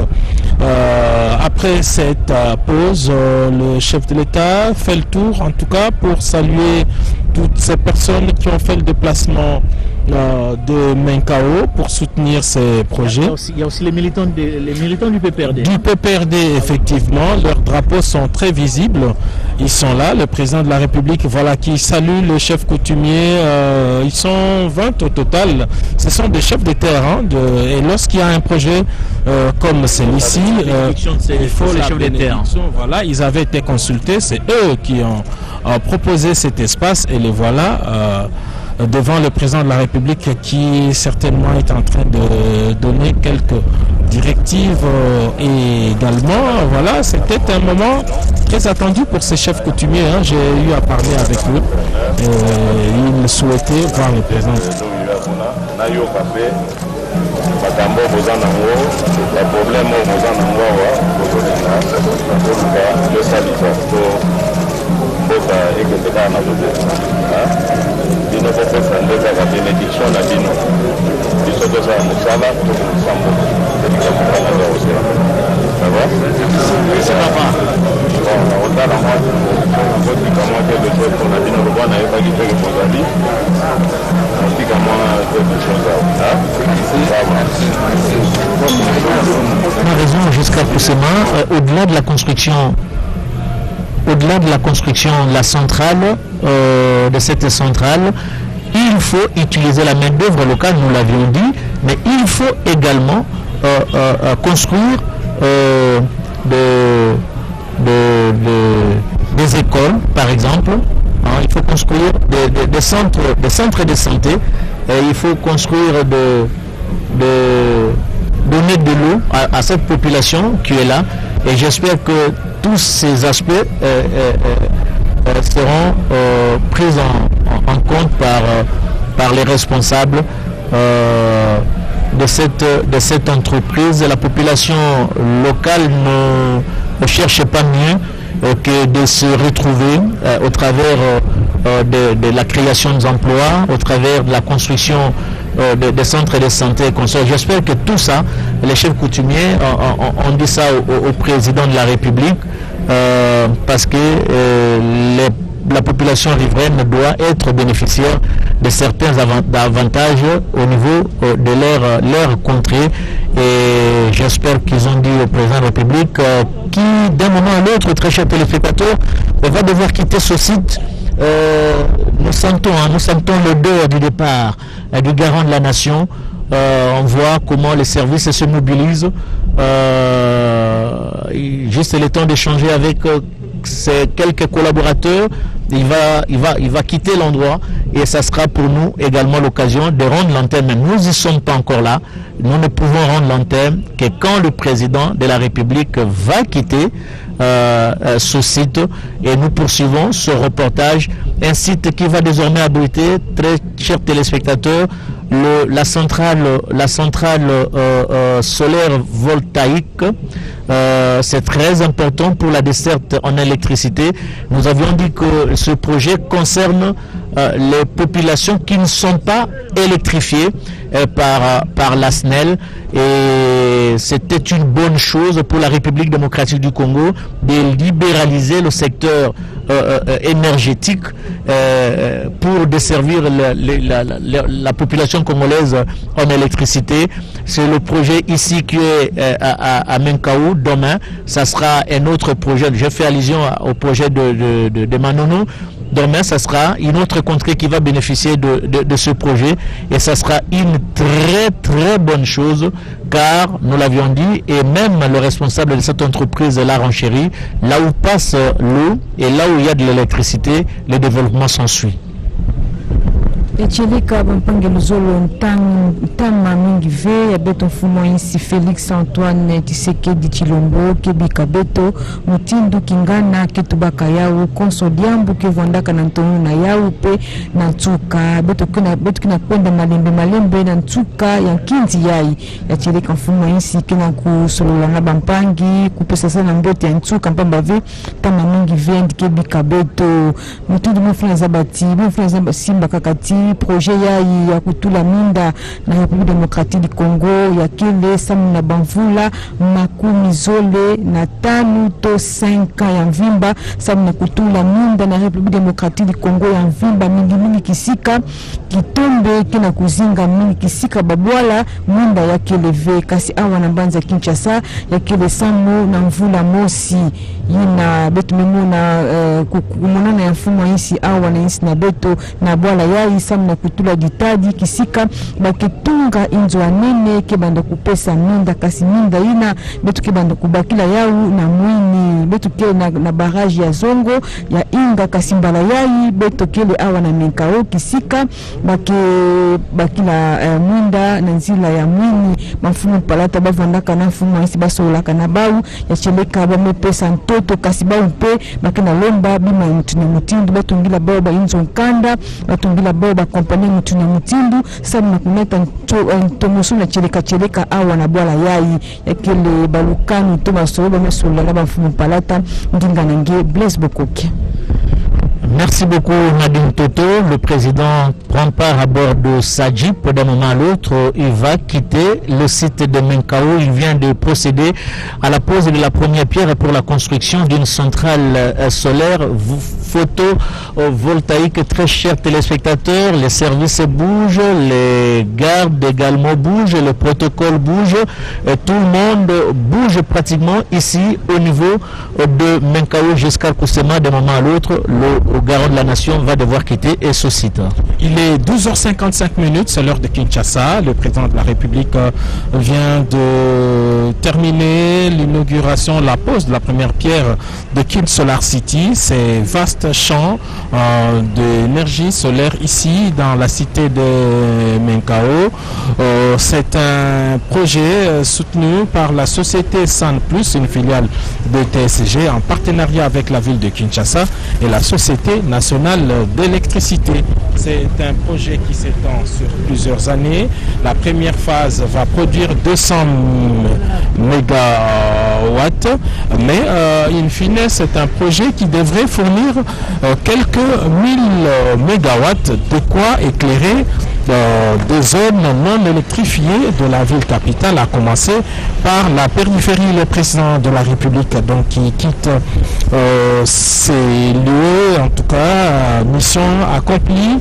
Après cette pause, le chef de l'État fait le tour, en tout cas, pour saluer toutes ces personnes qui ont fait le déplacement de Menkao pour soutenir ces projets. Il y a aussi les militants du PPRD. Du PPRD, effectivement, leurs drapeaux sont très visibles. Ils sont là, le président de la République, voilà, qui salue le chef coutumier. Ils sont 20 au total. Ce sont des chefs de terre. Et lorsqu'il y a un projet comme celui-ci, il faut les chefs de terre. Voilà, ils avaient été consultés. C'est eux qui ont proposé cet espace et les voilà devant le président de la République qui certainement est en train de donner quelques directives également. Voilà, c'était un moment très attendu pour ces chefs coutumiers. J'ai eu à parler avec eux. Ils souhaitaient voir le président. Bino kopesa ndezaka bénédiction na bino biso tozala mosala tokomosambo elika mokana nde osela ça va merci papa bon nakotala mwa kotika mwa quelque chose mpona bino loba nayebaki teke bozali nakotika mwa quelque chose On a raison, jusqu'à Poussema, au-delà de la construction de la centrale, de cette centrale, il faut utiliser la main-d'œuvre locale, nous l'avions dit, mais il faut également construire des écoles, par exemple. Il faut construire des centres de santé, il faut construire donner de l'eau à cette population qui est là, et j'espère que tous ces aspects seront pris en compte par les responsables de cette entreprise. La population locale ne cherche pas mieux que de se retrouver au travers de la création d'emplois, au travers de la construction des centres de santé et consorts. J'espère que tout ça, les chefs coutumiers ont dit ça au président de la République, parce que la population riveraine doit être bénéficiaire de certains avantages au niveau de leur contrée. Et j'espère qu'ils ont dit au président de la République qui, d'un moment à l'autre, très chers téléspectateurs, va devoir quitter ce site. Nous sentons l'odeur du départ du garant de la nation. On voit comment les services se mobilisent. Juste le temps d'échanger avec ces quelques collaborateurs. Il va quitter l'endroit, et ça sera pour nous également l'occasion de rendre l'antenne. Mais nous n'y sommes pas encore là. Nous ne pouvons rendre l'antenne que quand le président de la République va quitter ce site, et nous poursuivons ce reportage. Un site qui va désormais abriter, très chers téléspectateurs, la centrale solaire voltaïque. C'est très important pour la desserte en électricité. Nous avions dit que ce projet concerne les populations qui ne sont pas électrifiées par la SNEL, et c'était une bonne chose pour la République démocratique du Congo de libéraliser le secteur énergétique pour desservir la population congolaise en électricité. C'est le projet ici qui est à Menkaou. Demain, ça sera un autre projet. Je fais allusion au projet de Manono. Demain, ça sera une autre contrée qui va bénéficier de ce projet, et ça sera une très très bonne chose, car nous l'avions dit, et même le responsable de cette entreprise l'a renchéri, là où passe l'eau et là où il y a de l'électricité, le développement s'ensuit. Echeleka bampangelo zolo ntama mingi ve ya beto mfumo insi Félix Antoine Tshisekedi Tshilombo kebika beto mutindu kingana ketubaka yao konsodiambu kevondaka na ntonu na yao pe na ntuka beto kina kwenda malembe na ntuka ya nkinzi yai ya cheleka mfumo insi kina kusolola na bampangi kupesa sana mbote ya ntuka mpamba ve tama mingi ve ndikebika beto mutindu mufuna zabati mufuna simba kakati projet ya kutula minda na République démocratique du Congo ya kile samu na bamvula makumi zole na tanu to 5 ya mvimba samu na kutula minda na République démocratique du Congo ya mvimba mingi kisika kitombe kina kuzinga mingi kisika babwala minda ya kile ve kasi awa na mbanza Kinshasa ya kile samu na mvula mosi yina betu memuna kumonana ya mfumo insi awa na insi na beto na bwala ya samu na kutula ditadi kisika bakitunga inzo anene kebanda kupesa minda kasi minda ina betu kebanda kubakila yau na mwini betu ke na barrage ya zongo ya inga kasi mbala yai betu kele awa na Menkao kisika bakila mwinda na nzila ya mwini mafumu palata bavandaka na mfumu isi basolaka na bau ya cheleka bamepesa ntoto kasi bau mpe bakina lomba bima mutune mutindu batungila baba inzo nkanda batungila baba kompani mutune mutindu sabu na kumeta ntomosu na cheleka awa na bwala yai ya kele balukani to masolo bamesola na bafumu palata ndinga nange Blaise Bokoke. Merci beaucoup Nadine Toto. Le président prend part à bord de sa Jeep. D'un moment à l'autre, il va quitter le site de Menkao. Il vient de procéder à la pose de la première pierre pour la construction d'une centrale solaire photovoltaïque. Très chers téléspectateurs, les services bougent, les gardes également bougent, le protocole bouge, tout le monde bouge pratiquement ici au niveau de Menkao jusqu'à Kusema. D'un moment à l'autre, le garant de la nation va devoir quitter ce site. Il est 12h55, c'est l'heure de Kinshasa. Le président de la République vient de terminer l'inauguration, la pose de la première pierre de Kin Solar City. Ces vastes champs d'énergie solaire ici dans la cité de Menkao. C'est un projet soutenu par la société San Plus, une filiale de TSG en partenariat avec la ville de Kinshasa et la Société nationale d'électricité. C'est un projet qui s'étend sur plusieurs années. La première phase va produire 200 mégawatts, mais in fine, c'est un projet qui devrait fournir quelques 1000 mégawatts, de quoi éclairer des zones non électrifiées de la ville capitale, à commencer par la périphérie. Le président de la République donc qui quitte ces lieux, en tout cas mission accomplie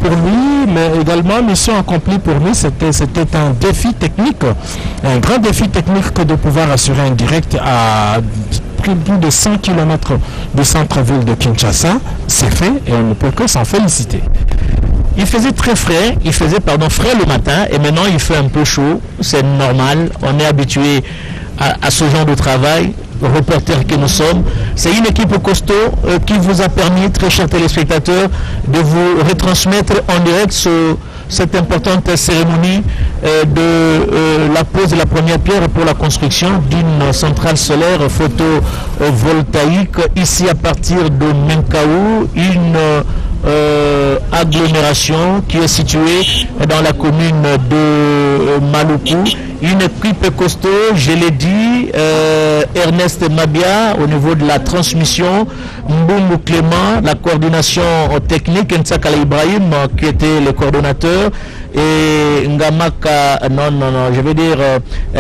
pour lui, mais également mission accomplie pour lui. C'était un défi technique, un grand défi technique que de pouvoir assurer un direct à plus de 100 km du centre-ville de Kinshasa. C'est fait et on ne peut que s'en féliciter. Il faisait très frais, frais le matin et maintenant il fait un peu chaud, c'est normal, on est habitué à ce genre de travail, reporters que nous sommes. C'est une équipe costaud qui vous a permis, très chers téléspectateurs, de vous retransmettre en direct cette importante cérémonie de la pose de la première pierre pour la construction d'une centrale solaire photovoltaïque ici à partir de Menkao, une agglomération qui est située dans la commune de Maluku. Une équipe costaud, je l'ai dit, Ernest Mabia au niveau de la transmission, Mbungu Clément, la coordination technique, Ntsakala Ibrahim qui était le coordonnateur, et Ngamaka,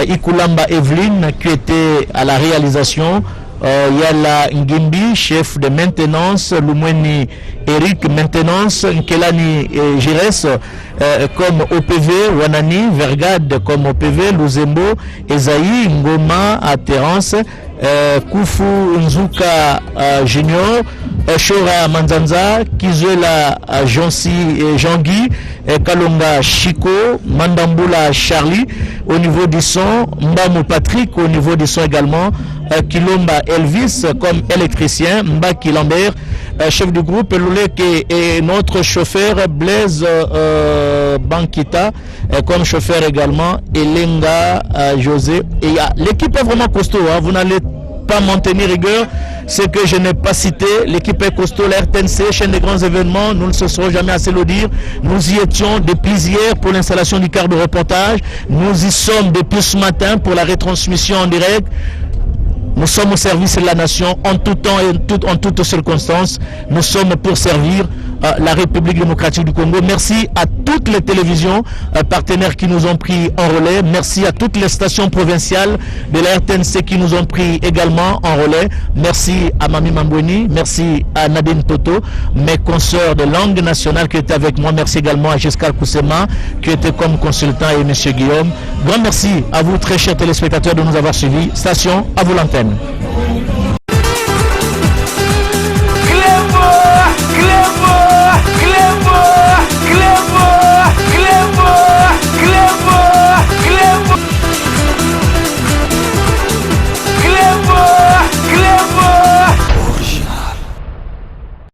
Ikulamba Evelyne qui était à la réalisation. Yala Ngimbi, chef de maintenance, Lumweni Eric, maintenance, Nkelani Gires comme OPV, Wanani, Vergade comme OPV, Luzembo, Esaïe, Ngoma, Terence, Kufu Nzuka Junior, Shora Manzanza, Kizuela Jean-Guy, Kalonga Chico, Mandambula Charlie au niveau du son, Mbamou Patrick au niveau du son également, Kilomba Elvis comme électricien, Mbaki Lambert, chef du groupe, Loulek et notre chauffeur Blaise Bankita comme chauffeur également, Elenga José. Et l'équipe est vraiment costaud, hein, vous n'allez pas m'en tenir rigueur, c'est que je n'ai pas cité. L'équipe est costaud, la RTNC, chaîne des grands événements, nous ne se serons jamais assez le dire. Nous y étions depuis hier pour l'installation du quart de reportage, nous y sommes depuis ce matin pour la retransmission en direct. Nous sommes au service de la nation en tout temps et en toutes circonstances. Nous sommes pour servir la République démocratique du Congo. Merci à toutes les télévisions partenaires qui nous ont pris en relais. Merci à toutes les stations provinciales de la RTNC qui nous ont pris également en relais. Merci à Mami Mambweni. Merci à Nadine Toto, mes consoeurs de langue nationale qui étaient avec moi. Merci également à Giscard Kusema qui était comme consultant et M. Guillaume. Grand merci à vous très chers téléspectateurs de nous avoir suivis. Station, à vous l'antenne.